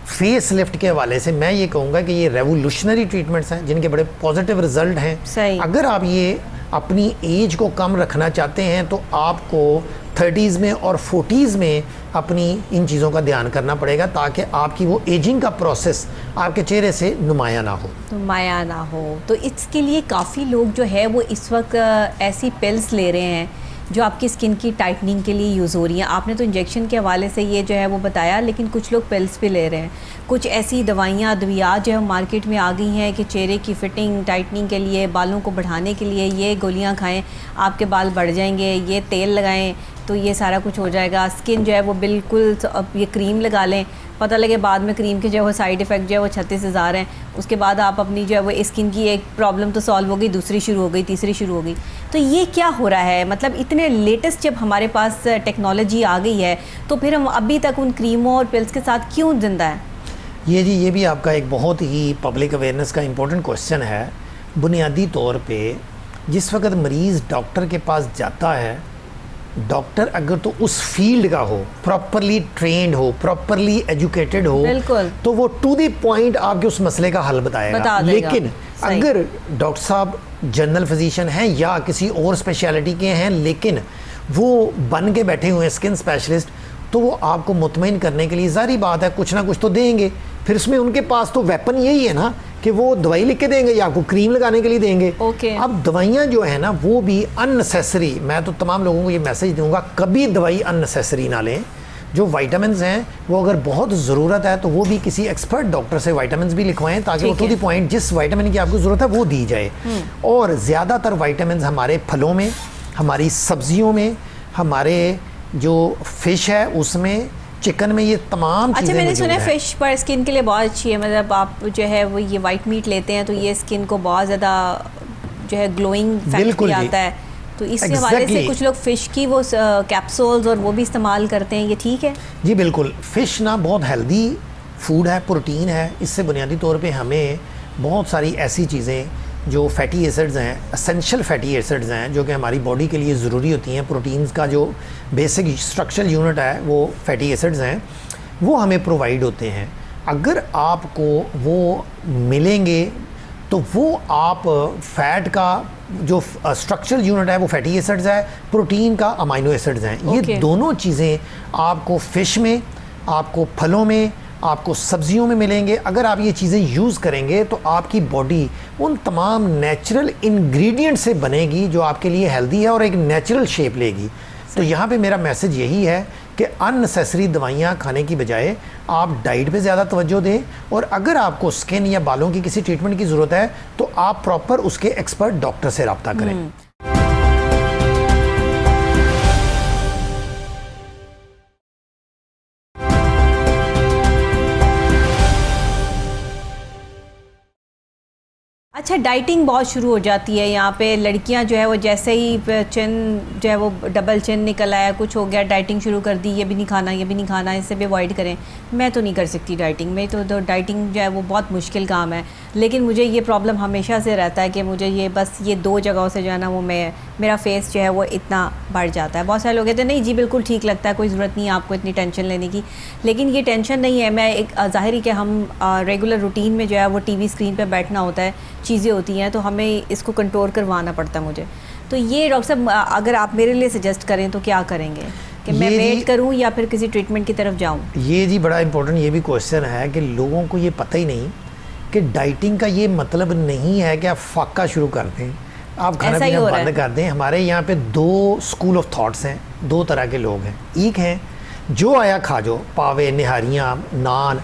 फेस लिफ्ट के हवाले से, मैं ये कहूँगा कि ये रेवोल्यूशनरी ट्रीटमेंट्स हैं जिनके बड़े पॉजिटिव रिजल्ट हैं। अगर आप ये अपनी एज को कम रखना चाहते हैं तो आपको 30s में और 40s में अपनी इन चीज़ों का ध्यान करना पड़ेगा ताकि आपकी वो एजिंग का प्रोसेस आपके चेहरे से नुमाया ना हो। तो इसके लिए काफ़ी लोग जो है वो इस वक्त ऐसी पिल्स ले रहे हैं जो आपकी स्किन की टाइटनिंग के लिए यूज़ हो रही हैं। आपने तो इंजेक्शन के हवाले से ये जो है वो बताया, लेकिन कुछ लोग पिल्स भी ले रहे हैं। कुछ ऐसी दवाइयाँ, अद्वियात जो है मार्केट में आ गई हैं कि चेहरे की फिटिंग, टाइटनिंग के लिए, बालों को बढ़ाने के लिए ये गोलियाँ खाएं, आपके बाल बढ़ जाएंगे, ये तेल लगाएं तो ये सारा कुछ हो जाएगा। स्किन जो है वो बिल्कुल, अब ये क्रीम लगा लें, पता लगे बाद में क्रीम के जो है वो साइड इफ़ेक्ट जो है वो 36,000 हैं। उसके बाद आप अपनी जो है वो स्किन की एक प्रॉब्लम तो सॉल्व हो गई, दूसरी शुरू हो गई, तीसरी शुरू हो गई। तो ये क्या हो रहा है? मतलब इतने लेटेस्ट जब हमारे पास टेक्नोलॉजी आ गई है तो फिर हम अभी तक उन क्रीमों और पिल्स के साथ क्यों जिंदा है? ये भी आपका एक बहुत ही पब्लिक अवेयरनेस का इम्पोर्टेंट क्वेश्चन है। बुनियादी तौर पे जिस वक्त मरीज़ डॉक्टर के पास जाता है, डॉक्टर अगर तो उस फील्ड का हो, प्रॉपरली ट्रेंड हो, प्रॉपरली एजुकेटेड हो, तो वो टू द पॉइंट आपके उस मसले का हल बताएगा। लेकिन अगर डॉक्टर साहब जनरल फिजिशियन हैं या किसी और स्पेशलिटी के हैं लेकिन वो बन के बैठे हुए हैं स्किन स्पेशलिस्ट, तो वो आपको मुतमईन करने के लिए ज़ाहिर बात है कुछ ना कुछ तो देंगे। फिर उसमें उनके पास तो वेपन यही है ना कि वो दवाई लिख के देंगे या आपको क्रीम लगाने के लिए देंगे। अब दवाइयाँ जो है ना वो भी अननेसेसरी, मैं तो तमाम लोगों को ये मैसेज दूंगा, कभी दवाई अननेसेसरी ना लें। जो विटामिन्स हैं वो अगर बहुत ज़रूरत है तो वो भी किसी एक्सपर्ट डॉक्टर से विटामिन्स भी लिखवाएं ताकि वो टू द पॉइंट जिस विटामिन की आपको ज़रूरत है वो दी जाए। और ज़्यादातर विटामिन्स हमारे फलों में, हमारी सब्जियों में, हमारे जो फिश है उसमें, चिकन में, ये तमाम चीज़ें मैंने सुना है हैं। फिश पर स्किन के लिए बहुत अच्छी है, मतलब आप जो है वो ये वाइट मीट लेते हैं तो ये स्किन को बहुत ज़्यादा जो है ग्लोइंग इफेक्ट भी आता है, तो इस हवाले से कुछ लोग फ़िश की वो कैप्सूल्स और वो भी इस्तेमाल करते हैं, ये ठीक है? जी बिल्कुल, फ़िश ना बहुत हेल्दी फूड है, प्रोटीन है। इससे बुनियादी तौर पे हमें बहुत सारी ऐसी चीज़ें जो फैटी एसिड्स हैं, एसेंशियल फैटी एसिड्स हैं, जो कि हमारी बॉडी के लिए ज़रूरी होती हैं। प्रोटीन्स का जो बेसिक स्ट्रक्चरल यूनिट है वो फैटी एसिड्स हैं, वो हमें प्रोवाइड होते हैं। अगर आपको वो मिलेंगे तो वो आप फैट का जो स्ट्रक्चरल यूनिट है वो फैटी एसिड्स है, प्रोटीन का अमाइनो एसिड्स हैं। ये दोनों चीज़ें आपको फ़िश में, आपको फलों में, आपको सब्जियों में मिलेंगे। अगर आप ये चीज़ें यूज़ करेंगे तो आपकी बॉडी उन तमाम नेचुरल इंग्रेडिएंट से बनेगी जो आपके लिए हेल्दी है और एक नेचुरल शेप लेगी। तो यहाँ पे मेरा मैसेज यही है कि अननेसेसरी दवाइयाँ खाने की बजाय आप डाइट पे ज़्यादा तवज्जो दें, और अगर आपको स्किन या बालों की किसी ट्रीटमेंट की ज़रूरत है तो आप प्रॉपर उसके एक्सपर्ट डॉक्टर से रब्ता करें। अच्छा, डाइटिंग बहुत शुरू हो जाती है यहाँ पे, लड़कियाँ जो है वो जैसे ही चिन जो है वो डबल चिन निकल आया, कुछ हो गया, डाइटिंग शुरू कर दी, ये भी नहीं खाना, ये भी नहीं खाना, इससे भी अवॉइड करें। मैं तो नहीं कर सकती डाइटिंग में, तो डाइटिंग जो है वो बहुत मुश्किल काम है। लेकिन मुझे ये प्रॉब्लम हमेशा से रहता है कि मुझे ये बस ये 2 जगहों से जो है ना वो मेरा फेस जो है वो इतना बढ़ जाता है। बहुत सारे लोग कहते हैं नहीं जी बिल्कुल ठीक लगता है, कोई ज़रूरत नहीं है आपको इतनी टेंशन लेने की, लेकिन ये टेंशन नहीं है। मैं एक ज़ाहिर है कि हम रेगुलर रूटीन में जो है वो टीवी स्क्रीन पे बैठना होता है, चीज़ें होती हैं, तो हमें इसको कंट्रोल करवाना पड़ता है मुझे। तो ये डॉक्टर साहब अगर आप मेरे लिए सजेस्ट करें तो क्या करेंगे, कि मैं वेट करूं या फिर किसी ट्रीटमेंट की तरफ जाऊं? ये जी बड़ा इंपॉर्टेंट ये भी क्वेश्चन है कि लोगों को ये पता ही नहीं कि डाइटिंग का ये मतलब नहीं है कि आप फाका शुरू कर दें, आप खाना पीना बंद कर दें। हमारे यहाँ पे 2 स्कूल ऑफ थॉट्स हैं, 2 तरह के लोग हैं। एक हैं जो आया खा जो, पावे, निहारियाँ, नान,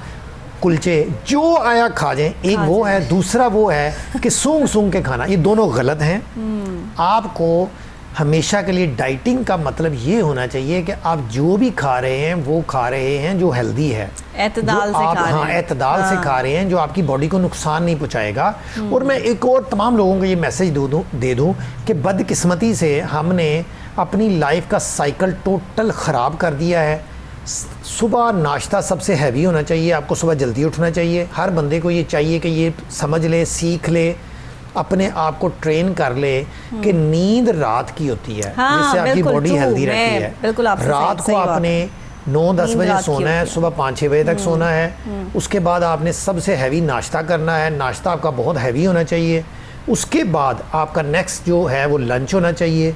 कुलचे, जो आया खा जाएं, एक वो है। दूसरा वो है कि सूंघ सूंघ के खाना। ये दोनों गलत हैं। आपको हमेशा के लिए डाइटिंग का मतलब ये होना चाहिए कि आप जो भी खा रहे हैं वो खा रहे हैं जो हेल्दी है, एतदाल से खा रहे हैं। हाँ, एतदाल से खा रहे हैं, जो आपकी बॉडी को नुकसान नहीं पहुंचाएगा। और मैं एक और तमाम लोगों को ये मैसेज दे दूं कि बदकिस्मती से हमने अपनी लाइफ का साइकिल टोटल ख़राब कर दिया है। सुबह नाश्ता सबसे हैवी होना चाहिए, आपको सुबह जल्दी उठना चाहिए। हर बंदे को ये चाहिए कि ये समझ ले, सीख ले, अपने आप को ट्रेन कर ले कि नींद रात की होती है, जिससे आपकी बॉडी हेल्दी रहती है। रात को आपने 9-10 बजे सोना है, सुबह 5-6 बजे तक सोना है। उसके बाद आपने सबसे हैवी नाश्ता करना है, नाश्ता आपका बहुत हैवी होना चाहिए। उसके बाद आपका नेक्स्ट जो है वो लंच होना चाहिए,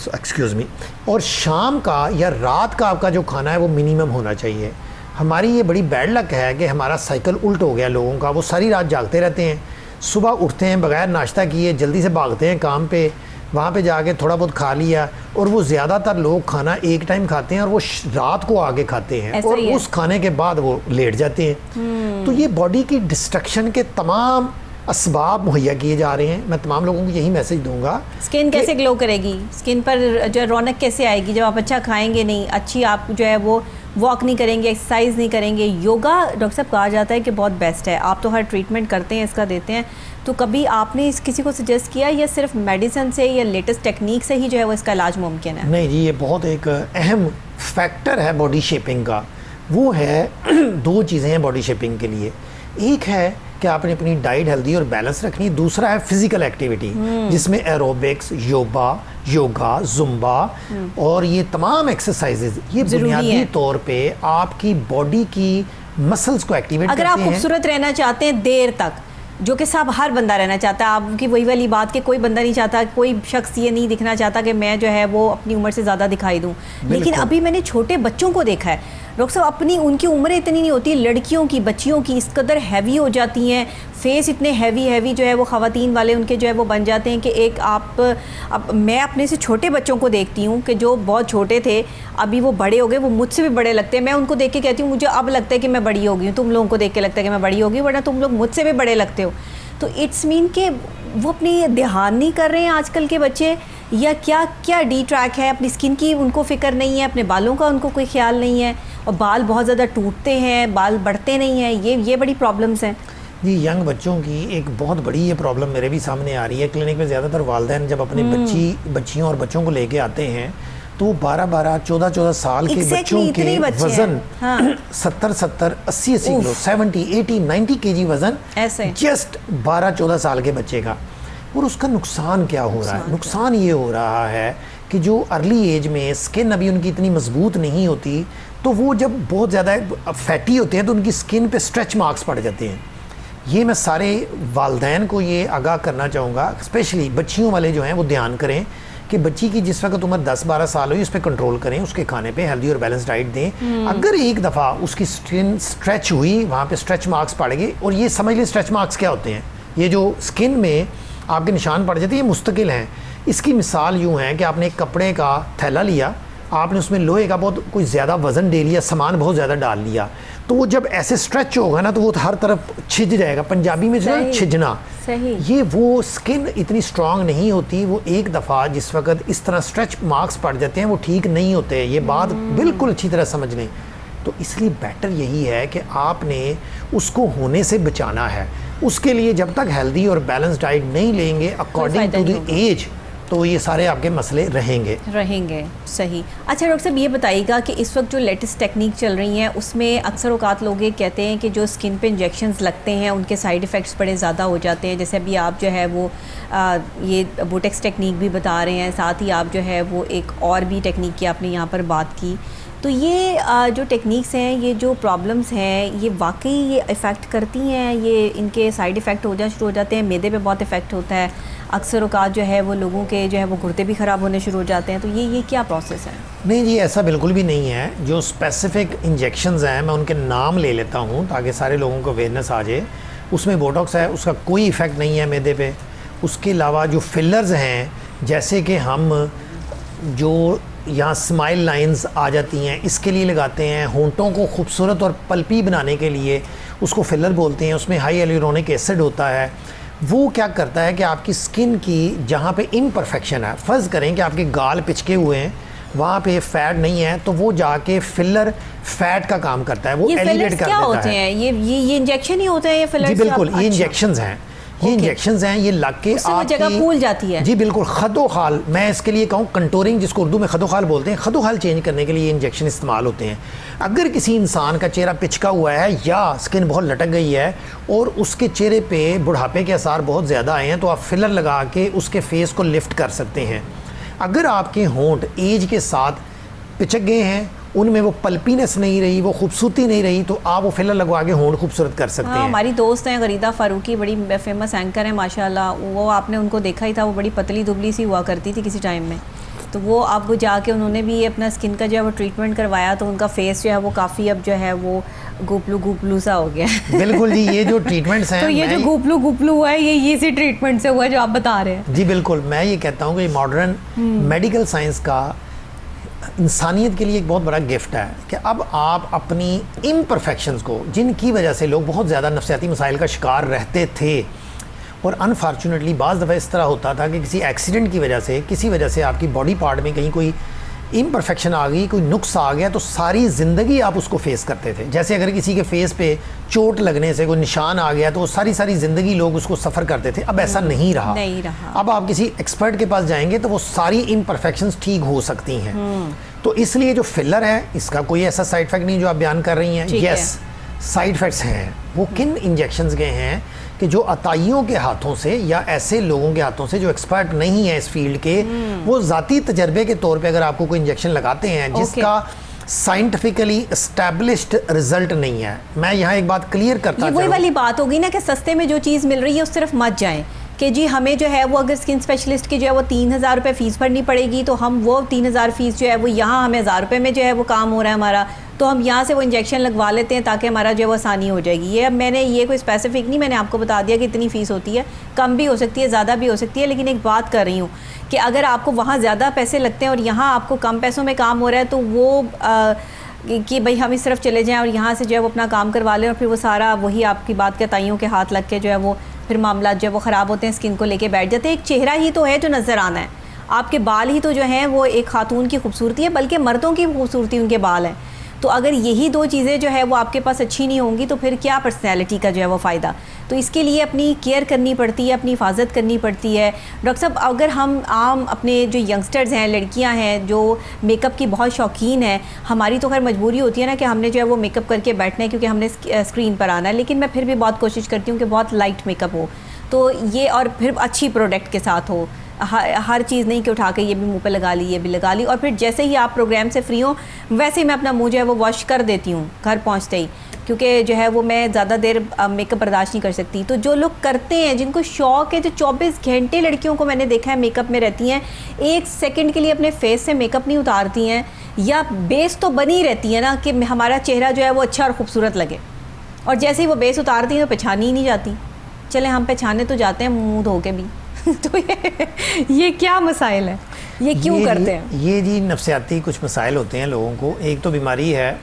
एक्सक्यूज़ मी, और शाम का या रात का आपका जो खाना है वो मिनिमम होना चाहिए। हमारी ये बड़ी बैड लक है कि हमारा साइकिल उल्ट हो गया लोगों का। वो सारी रात जागते रहते हैं, सुबह उठते हैं बगैर नाश्ता किए, जल्दी से भागते हैं काम पे, वहाँ पे जाके थोड़ा बहुत खा लिया, और वो ज़्यादातर लोग खाना एक टाइम खाते हैं और वो रात को आगे खाते हैं, और उस खाने के बाद वो लेट जाते हैं। तो ये बॉडी की डिस्ट्रक्शन के तमाम असबाब मुहैया किए जा रहे हैं। मैं तमाम लोगों को यही मैसेज दूंगा। स्किन कैसे ग्लो करेगी, स्किन पर जो रौनक कैसे आएगी जब आप अच्छा खाएंगे नहीं, अच्छी आप जो है वो वॉक नहीं करेंगे, एक्सरसाइज नहीं करेंगे। योगा डॉक्टर साहब कहा जाता है कि बहुत बेस्ट है, आप तो हर ट्रीटमेंट करते हैं, इसका देते हैं, तो कभी आपने किसी को सजेस्ट किया या सिर्फ मेडिसिन से या लेटेस्ट टेक्निक से ही जो है वो इसका इलाज मुमकिन है? नहीं जी, ये बहुत एक अहम फैक्टर है बॉडी शेपिंग का। वो है 2 चीज़ें हैं बॉडी शेपिंग के लिए। एक है कि आपने अपनी डाइट हेल्दी और बैलेंस रखनी, दूसरा है फिजिकल एक्टिविटी, जिसमें एरोबिक्स, योगा, जुम्बा और ये तमाम एक्सरसाइजेज, ये बुनियादी तौर पे आपकी बॉडी की मसल्स को एक्टिवेट करते हैं। अगर आप खूबसूरत रहना चाहते हैं देर तक, जो कि सब हर बंदा रहना चाहता है, आपकी वही वाली बात कि कोई बंदा नहीं चाहता, कोई शख्स ये नहीं दिखना चाहता कि मैं जो है वो अपनी उम्र से ज़्यादा दिखाई दूँ। लेकिन अभी मैंने छोटे बच्चों को देखा है डॉक्टर साहब, उनकी उम्र इतनी नहीं होती, लड़कियों की, बच्चियों की इस कदर हैवी हो जाती हैं, फेस इतने हैवी जो है वो ख़वातीन वाले उनके जो है वो बन जाते हैं कि एक अब मैं अपने से छोटे बच्चों को देखती हूँ कि जो बहुत छोटे थे अभी वो बड़े हो गए, वो मुझसे भी बड़े लगते हैं। मैं उनको देख के कहती हूँ मुझे अब लगता है कि मैं बड़ी हो गई हूँ, तुम लोगों को देख के लगता है कि मैं बड़ी हो गई, वरना तुम लोग मुझसे भी बड़े लगते हो। तो इट्स मीन कि वो अपनी ध्यान नहीं कर रहे हैं आजकल के बच्चे, या क्या क्या डी ट्रैक है? अपनी स्किन की उनको फ़िक्र नहीं है, अपने बालों का उनको कोई ख्याल नहीं है, और बाल बहुत ज़्यादा टूटते हैं, बाल बढ़ते नहीं हैं, ये बड़ी प्रॉब्लम्स हैं जी। यंग बच्चों की एक बहुत बड़ी ये प्रॉब्लम मेरे भी सामने आ रही है। क्लिनिक में ज़्यादातर वालिदैन जब अपने बच्चियों और बच्चों को लेके आते हैं तो 12-12, 14-14 साल के बच्चों के वजन 70-70, 80-80 किलो, 70-80, 90 केजी वजन जस्ट 12-14 साल के बच्चे का। और उसका नुकसान क्या हो रहा है? नुकसान ये हो रहा है कि जो अर्ली एज में स्किन अभी उनकी इतनी मजबूत नहीं होती, तो वो जब बहुत ज़्यादा फैटी होते हैं तो उनकी स्किन पे स्ट्रेच मार्क्स पड़ जाते हैं। ये मैं सारे वालिदैन को ये आगाह करना चाहूँगा, स्पेशली बच्चियों वाले जो हैं वो ध्यान करें कि बच्ची की जिस वक्त उम्र 10-12 साल हुई उस पर कंट्रोल करें, उसके खाने पे हेल्दी और बैलेंस डाइट दें। अगर एक दफ़ा उसकी स्किन स्ट्रेच हुई, वहाँ पे स्ट्रेच मार्क्स पड़ गए, और ये समझ लें स्ट्रेच मार्क्स क्या होते हैं, ये जो स्किन में आपके निशान पड़ जाते हैं, ये मुस्तकिल हैं। इसकी मिसाल यूँ है कि आपने एक कपड़े का थैला लिया, आपने उसमें लोहे का बहुत कोई ज़्यादा वज़न दे लिया, सामान बहुत ज़्यादा डाल लिया, तो वो जब ऐसे स्ट्रेच होगा ना तो वो हर तरफ छिज जाएगा, पंजाबी में जो है छिजना। ये वो स्किन इतनी स्ट्रांग नहीं होती, वो एक दफ़ा जिस वक्त इस तरह स्ट्रेच मार्क्स पड़ जाते हैं वो ठीक नहीं होते। ये बात बिल्कुल अच्छी तरह समझ लें। तो इसलिए बेटर यही है कि आपने उसको होने से बचाना है। उसके लिए जब तक हेल्दी और बैलेंस डाइट नहीं लेंगे अकॉर्डिंग टू द एज, तो ये सारे आपके मसले रहेंगे। सही। अच्छा डॉक्टर साहब, ये बताइएगा कि इस वक्त जो लेटेस्ट टेक्निक चल रही हैं उसमें अक्सर औकात लोग ये कहते हैं कि जो स्किन पे इंजेक्शंस लगते हैं उनके साइड इफ़ेक्ट्स बड़े ज़्यादा हो जाते हैं। जैसे अभी आप जो है वो ये बोटेक्स टेक्निक भी बता रहे हैं, साथ ही आप जो है वो एक और भी टेक्निक की आपने यहाँ पर बात की। तो ये जो टेक्निक्स हैं, ये जो प्रॉब्लम्स हैं, ये वाकई ये इफ़ेक्ट करती हैं, ये इनके साइड इफ़ेक्ट हो जाना शुरू हो जाते हैं, मैदे पे बहुत इफ़ेक्ट होता है, अक्सर औकात जो है वो लोगों के जो है वो गुर्दे भी ख़राब होने शुरू हो जाते हैं। तो ये क्या प्रोसेस है? नहीं जी, ऐसा बिल्कुल भी नहीं है। जो स्पेसिफिक इंजेक्शंस हैं मैं उनके नाम ले लेता हूँ ताकि सारे लोगों को अवेयरनेस आ जाए। उसमें बोटॉक्स है, उसका कोई इफ़ेक्ट नहीं है मैदे पे। उसके अलावा जो फिलर्स हैं, जैसे कि हम जो यहाँ स्माइल लाइंस आ जाती हैं, इसके लिए लगाते हैं। होंठों को खूबसूरत और पल्पी बनाने के लिए उसको फिलर बोलते हैं। उसमें हाई एलियोनिक एसिड होता है। वो क्या करता है कि आपकी स्किन की जहाँ पे इम्परफेक्शन है, फ़र्ज़ करें कि आपके गाल पिचके हुए हैं, वहाँ पे फैट नहीं है, तो वो जाके फिलर फैट का काम करता है, वो एलिवेट कर देता है। होते हैं ये इंजेक्शन ही होते हैं ये फिलर्स? जी बिल्कुल, ये इंजेक्शंस हैं। ये इंजेक्शंस हैं, ये लग के आपकी जगह फूल जाती है। जी बिल्कुल, खदोखाल, मैं इसके लिए कहूँ कंटोरिंग, जिसको उर्दू में खदोखाल बोलते हैं, खदोखाल चेंज करने के लिए ये इंजेक्शन इस्तेमाल होते हैं। अगर किसी इंसान का चेहरा पिचका हुआ है या स्किन बहुत लटक गई है और उसके चेहरे पे बुढ़ापे के आसार बहुत ज़्यादा आए हैं, तो आप फिलर लगा के उसके फेस को लिफ्ट कर सकते हैं। अगर आपके होंठ एज के साथ पिचक गए हैं, उनमें वो पल्पीनेस नहीं रही, वो खूबसूरती नहीं रही, तो आप वो फिलर लगवा के होंठ खूबसूरत कर सकते हैं। हमारी दोस्त हैं गरीदा फारूकी, बड़ी फेमस एंकर है माशाल्लाह। वो आपने उनको देखा ही था, वो बड़ी पतली दुबली सी हुआ करती थी किसी टाइम में। तो वो अब जाके उन्होंने भी अपना स्किन का जो है वो ट्रीटमेंट करवाया, तो उनका फेस जो है वो काफ़ी अब जो है वो गुपलू सा हो गया। बिल्कुल जी, ये जो ट्रीटमेंट्स हैं, तो ये जो गुपलू हुआ है, ये इसी ट्रीटमेंट से हुआ है जो आप बता रहे हैं। जी बिल्कुल, मैं ये कहता हूँ कि मॉडर्न मेडिकल साइंस का इंसानियत के लिए एक बहुत बड़ा गिफ्ट है कि अब आप अपनी इम्परफेक्शंस को, जिनकी वजह से लोग बहुत ज़्यादा नफ्सियाती मसाइल का शिकार रहते थे, और अनफॉर्चुनेटली बाज़ दफ़ा इस तरह होता था कि किसी एक्सीडेंट की वजह से, किसी वजह से आपकी बॉडी पार्ट में कहीं कोई इम्परफेक्शन आ गई, कोई नुक्स आ गया, तो सारी ज़िंदगी आप उसको फेस करते थे। जैसे अगर किसी के फेस पे चोट लगने से कोई निशान आ गया तो सारी ज़िंदगी लोग उसको सफ़र करते थे। अब ऐसा नहीं रहा। अब आप किसी एक्सपर्ट के पास जाएंगे तो वो सारी इम्परफेक्शंस ठीक हो सकती हैं। तो इसलिए जो फिलर है, इसका कोई ऐसा साइड इफेक्ट नहीं जो आप बयान कर रही हैं। यस, साइड इफ़ेक्ट्स हैं। वो किन इंजेक्शंस के हैं कि जो अताइयों के हाथों से या ऐसे लोगों के हाथों से जो एक्सपर्ट नहीं है इस फील्ड के, वो ज़ाती तजर्बे के तौर पे अगर आपको कोई इंजेक्शन लगाते हैं जिसका साइंटिफिकली एस्टैब्लिश्ड रिजल्ट नहीं है। मैं यहाँ एक बात क्लियर करता हूँ, वही वाली बात होगी ना कि सस्ते में जो चीज़ मिल रही है उस तरफ मत जाएं कि जी हमें जो है वो अगर स्किन स्पेशलिस्ट की जो है वो 3,000 रुपये फ़ीस भरनी पड़ेगी, तो हम वो 3,000 फ़ीस जो है वो यहाँ हमें 1,000 रुपये में जो है वो काम हो रहा है हमारा, तो हम यहाँ से वो इंजेक्शन लगवा लेते हैं ताकि हमारा जो है वो आसानी हो जाएगी। ये अब मैंने ये कोई स्पेसिफिक नहीं, मैंने आपको बता दिया कि इतनी फ़ीस होती है, कम भी हो सकती है, ज़्यादा भी हो सकती है। लेकिन एक बात कर रही हूँ कि अगर आपको वहाँ ज़्यादा पैसे लगते हैं और यहाँ आपको कम पैसों में काम हो रहा है, तो वो कि भाई हम इस तरफ चले जाएं और यहाँ से जो है वो अपना काम करवा लें, और फिर वो सारा वही आपकी बात के ताइयों के हाथ लग के जो है वो फिर मामला जो है वो ख़राब होते हैं, स्किन को लेके बैठ जाते हैं। एक चेहरा ही तो है जो नज़र आना है, आपके बाल ही तो जो हैं वो एक खातून की खूबसूरती है, बल्कि मर्दों की खूबसूरती उनके बाल हैं। तो अगर यही दो चीज़ें जो है वो आपके पास अच्छी नहीं होंगी तो फिर क्या पर्सनैलिटी का जो है वो फ़ायदा। तो इसके लिए अपनी केयर करनी पड़ती है, अपनी हिफाजत करनी पड़ती है। डॉक्टर साहब, अगर हम आम अपने जो यंगस्टर्स हैं, लड़कियां हैं जो मेकअप की बहुत शौकीन हैं, हमारी तो खैर मजबूरी होती है ना कि हमने जो है वो मेकअप करके बैठना है क्योंकि हमने स्क्रीन पर आना है, लेकिन मैं फिर भी बहुत कोशिश करती हूँ कि बहुत लाइट मेकअप हो, तो ये और फिर अच्छी प्रोडक्ट के साथ हो। हर चीज़ नहीं कि उठा के ये भी मुंह पे लगा ली, ये भी लगा ली, और फिर जैसे ही आप प्रोग्राम से फ्री हो वैसे ही मैं अपना मुंह जो है वो वॉश कर देती हूँ घर पहुँचते ही, क्योंकि जो है वो मैं ज़्यादा देर मेकअप बर्दाश्त नहीं कर सकती। तो जो लोग करते हैं, जिनको शौक़ है, जो 24 घंटे लड़कियों को मैंने देखा है मेकअप में रहती हैं, 1 सेकंड के लिए अपने फेस से मेकअप नहीं उतारती हैं, या बेस तो बनी रहती है ना कि हमारा चेहरा जो है वो अच्छा और ख़ूबसूरत लगे, और जैसे ही वो बेस उतारती हैं तो पहचानी ही नहीं जाती। चले हम पहचाने तो जाते हैं मुँह धो के भी तो ये क्या मसाइल है, ये क्यों करते हैं? ये जी नफ्सियाती कुछ मसाइल होते हैं लोगों को। एक तो बीमारी है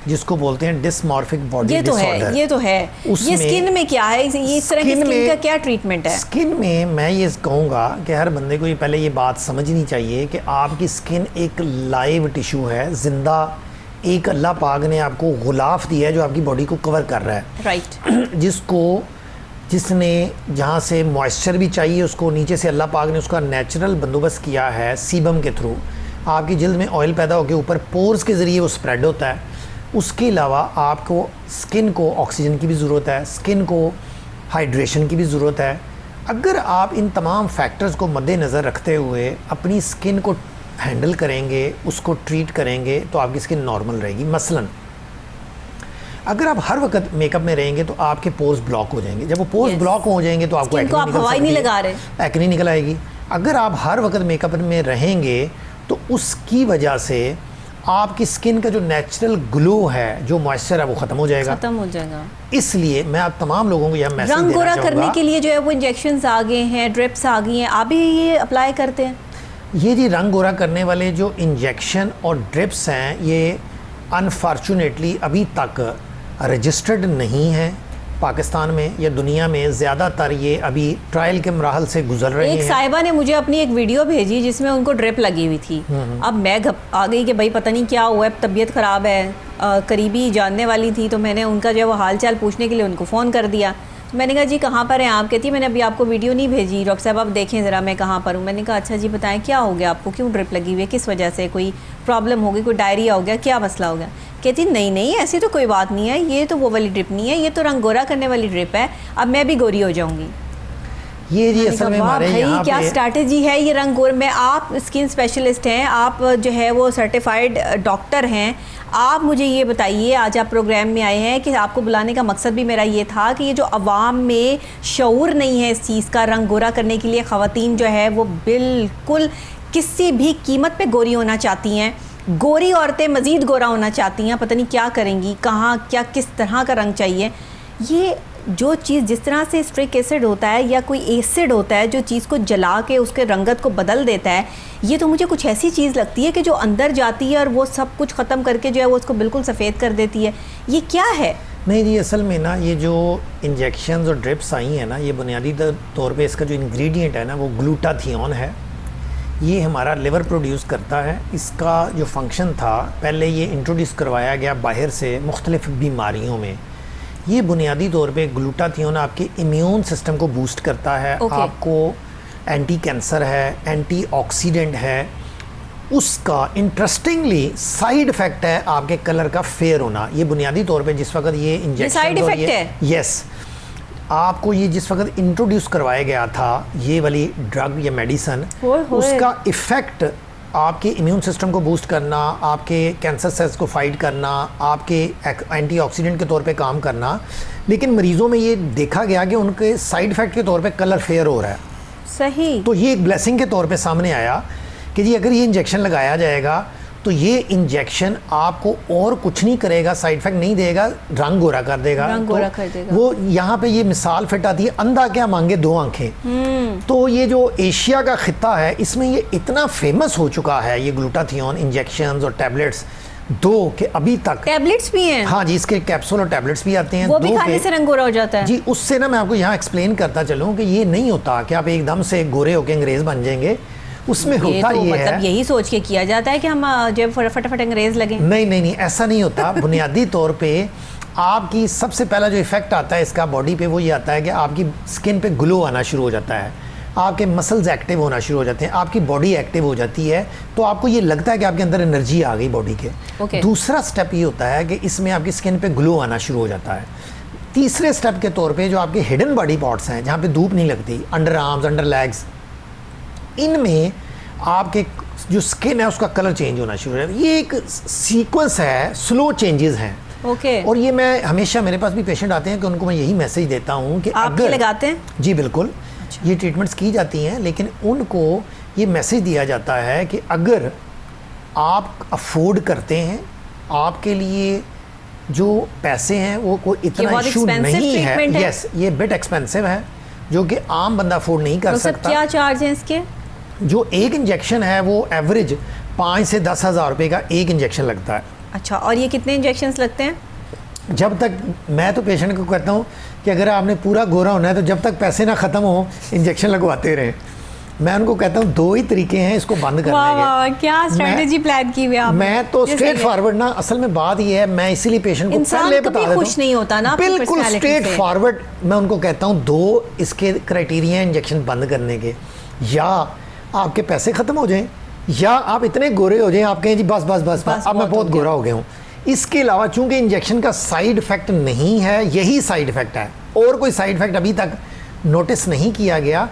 जिसको बोलते हैं डिस्मॉर्फिक बॉडी डिसऑर्डर। ये तो है। ये स्किन में क्या है, ये इस तरह की स्किन का क्या ट्रीटमेंट है? स्किन में मैं ये कहूँगा कि हर बंदे को ये पहले ये बात समझनी चाहिए कि आपकी स्किन एक लाइव टिश्यू है, जिंदा एक अल्लाह पाक ने आपको गुलाफ दिया है जो आपकी बॉडी को कवर कर रहा है। राइट। जिसने जहाँ से मॉइस्चर भी चाहिए उसको नीचे से अल्लाह पाक ने उसका नेचुरल बंदोबस्त किया है सीबम के थ्रू। आपकी जल्द में ऑयल पैदा होकर ऊपर पोर्स के ज़रिए वो स्प्रेड होता है। उसके अलावा आपको स्किन को ऑक्सीजन की भी ज़रूरत है, स्किन को हाइड्रेशन की भी ज़रूरत है। अगर आप इन तमाम फैक्टर्स को मद्देनज़र रखते हुए अपनी स्किन को हैंडल करेंगे, उसको ट्रीट करेंगे, तो आपकी स्किन नॉर्मल रहेगी। मसलन अगर आप हर वक्त मेकअप में रहेंगे तो आपके पोर्स ब्लॉक हो जाएंगे। जब वो पोर्स ब्लॉक हो जाएंगे तो आपको एक्ने निकल आएगी। अगर आप हर वक्त मेकअप में रहेंगे तो उसकी वजह से आपकी स्किन का जो नेचुरल ग्लो है, जो मॉइस्चर है, वो ख़त्म हो जाएगा। इसलिए मैं आप तमाम लोगों को यह मैसेज देना चाहूँगा। रंग गोरा करने के लिए जो है वो इंजेक्शंस आ गए हैं, ड्रिप्स आ गई हैं, आप भी ये अप्लाई करते हैं? ये जी रंग गोरा करने वाले जो इंजेक्शन और ड्रिप्स हैं, ये अनफॉर्चुनेटली अभी तक रजिस्टर्ड नहीं है पाकिस्तान में या दुनिया में। ज़्यादातर ये अभी ट्रायल के मराहल से गुजर रहे हैं। एक साहिबा ने मुझे अपनी एक वीडियो भेजी जिसमें उनको ड्रिप लगी हुई थी। अब मैं आ गई कि भाई पता नहीं क्या हुआ है, तबीयत ख़राब है। करीबी जानने वाली थी तो मैंने उनका जो है वो हाल चाल पूछने के लिए उनको फ़ोन कर दिया। तो मैंने कहा जी कहाँ पर हैं आप? कहती है मैंने अभी आपको वीडियो नहीं भेजी डॉक्टर साहब, आप देखें ज़रा मैं कहाँ पर हूँ। मैंने कहा अच्छा जी बताएं क्या हो गया आपको, क्यों ड्रिप लगी हुई है, किस वजह से, कोई प्रॉब्लम हो गई, कोई डायरिया हो गया, क्या मसला हो गया? कहती नहीं ऐसी तो कोई बात नहीं है, ये तो वो वाली ड्रिप नहीं है, ये तो रंग गोरा करने वाली ड्रिप है, अब मैं भी गोरी हो जाऊँगी। ये जी असल में हमारे यहाँ क्या स्ट्रैटेजी है ये रंग गोर में? आप स्किन स्पेशलिस्ट हैं, आप जो है वो सर्टिफाइड डॉक्टर हैं, आप मुझे ये बताइए, आज आप प्रोग्राम में आए हैं कि आपको बुलाने का मकसद भी मेरा ये था कि ये जो अवाम में शऊर नहीं है इस चीज़ का, रंग गोरा करने के लिए ख़वातीन जो है वो बिल्कुल किसी भी कीमत पे गोरी होना चाहती हैं। गोरी औरतें मज़ीद गोरा होना चाहती हैं, पता नहीं क्या करेंगी, कहाँ क्या किस तरह का रंग चाहिए। ये जो चीज़ जिस तरह से स्ट्रिक एसिड होता है या कोई एसिड होता है जो चीज़ को जला के उसके रंगत को बदल देता है, ये तो मुझे कुछ ऐसी चीज़ लगती है कि जो अंदर जाती है और वो सब कुछ ख़त्म करके जो है वो उसको बिल्कुल सफ़ेद कर देती है। ये क्या है? नहीं जी, असल में ना ये जो इंजेक्शंस और ड्रिप्स आई हैं ना, ये बुनियादी तौर पे इसका जो इंग्रेडिएंट है ना वो ग्लूटाथियोन है। ये हमारा लिवर प्रोड्यूस करता है। इसका जो फंक्शन था पहले ये इंट्रोड्यूस करवाया गया बाहर से मुख्तलिफ बीमारियों में। ये बुनियादी तौर पे ग्लूटाथियोन आपके इम्यून सिस्टम को बूस्ट करता है। आपको एंटी कैंसर है, एंटी ऑक्सीडेंट है। उसका इंटरेस्टिंगली साइड इफ़ेक्ट है आपके कलर का फेयर होना। ये बुनियादी तौर पे जिस वक्त ये इंजेक्शन साइड इफेक्ट है, यस, आपको ये जिस वक्त इंट्रोड्यूस करवाया गया था ये वाली ड्रग या मेडिसन, उसका इफ़ेक्ट आपके इम्यून सिस्टम को बूस्ट करना, आपके कैंसर सेल्स को फाइट करना, आपके एंटीऑक्सीडेंट के तौर पे काम करना। लेकिन मरीज़ों में ये देखा गया कि उनके साइड इफ़ेक्ट के तौर पे कलर फेयर हो रहा है। सही। तो ये एक ब्लेसिंग के तौर पे सामने आया कि जी अगर ये इंजेक्शन लगाया जाएगा तो ये इंजेक्शन आपको और कुछ नहीं करेगा, साइड इफेक्ट नहीं देगा, रंग गोरा कर देगा। रंग गोरा कर देगा। वो यहाँ पे ये मिसाल फिट आती है, अंधा क्या मांगे दो आंखें। तो ये जो एशिया का खिता है इसमें ये इतना फेमस हो चुका है ये ग्लूटाथियोन इंजेक्शंस और टैबलेट्स दो कि अभी तक टैबलेट्स भी हैं। हाँ जी, इसके कैप्सूल और टैबलेट्स भी आते हैं। वो भी खाने से रंग गोरा हो जाता है। जी, उससे ना मैं आपको यहाँ एक्सप्लेन करता चलूँ कि ये नहीं होता कि आप एकदम से गोरे होकर अंग्रेज़ बन जाएंगे। उसमें होता तो ये मतलब है, यही सोच के किया जाता है कि हम जब फटाफट अंग्रेज लगे। नहीं ऐसा नहीं होता। बुनियादी तौर पे आपकी सबसे पहला जो इफेक्ट आता है इसका बॉडी पे वो ये आता है कि आपकी स्किन पे ग्लो आना शुरू हो जाता है, आपके मसल्स एक्टिव होना शुरू हो जाते हैं, आपकी बॉडी एक्टिव हो जाती है, तो आपको ये लगता है कि आपके अंदर एनर्जी आ गई बॉडी के। दूसरा स्टेप ये होता है कि इसमें आपकी स्किन पे ग्लो आना शुरू हो जाता है। तीसरे स्टेप के तौर पे जो आपके हिडन बॉडी पार्ट्स हैं जहाँ पे धूप नहीं लगती, अंडर आर्म्स, अंडर लेग्स, इनमें आपके जो स्किन है उसका कलर चेंज होना शुरू हो जाता है। ये एक सीक्वेंस है, स्लो चेंजेस हैं। और ये मैं हमेशा, मेरे पास भी पेशेंट आते हैं कि उनको मैं यही मैसेज देता हूँ कि आप अगर लगाते हैं? जी बिल्कुल। अच्छा। ये ट्रीटमेंट्स की जाती हैं, लेकिन उनको ये मैसेज दिया जाता है कि अगर आप अफोर्ड करते हैं, आपके लिए जो पैसे हैं वो कोई इतना इशू नहीं है। यस, ये बिट एक्सपेंसिव है जो कि आम बंदा अफोर्ड नहीं कर सकता। क्या चार्ज है इसके? जो एक इंजेक्शन है वो एवरेज 5 से 10 हज़ार रुपये का एक इंजेक्शन लगता है। अच्छा, और ये कितने इंजेक्शंस लगते हैं? जब तक, मैं तो पेशेंट को कहता हूँ कि अगर आपने पूरा गोरा होना है तो जब तक पैसे ना ख़त्म हो इंजेक्शन लगवाते रहें। मैं उनको कहता हूँ 2 ही तरीके हैं इसको बंद करने के। वाह, क्या स्ट्रेटजी प्लान की हुई है आपने। मैं तो स्ट्रेट फॉरवर्ड ना, असल में बात ये है, मैं इसीलिए पेशेंट को पहले बता देता हूँ, खुश नहीं होता ना, बिल्कुल स्ट्रेट फॉरवर्ड मैं उनको कहता हूँ 2 इसके क्राइटेरिया इंजेक्शन बंद करने के, या आपके पैसे ख़त्म हो जाएं या आप इतने गोरे हो जाएं आप कहें जी बस बस बस, बस अब मैं बहुत गोरा हो गया हूँ। इसके अलावा चूंकि इंजेक्शन का साइड इफेक्ट नहीं है, यही साइड इफेक्ट है और कोई साइड इफेक्ट अभी तक नोटिस नहीं किया गया,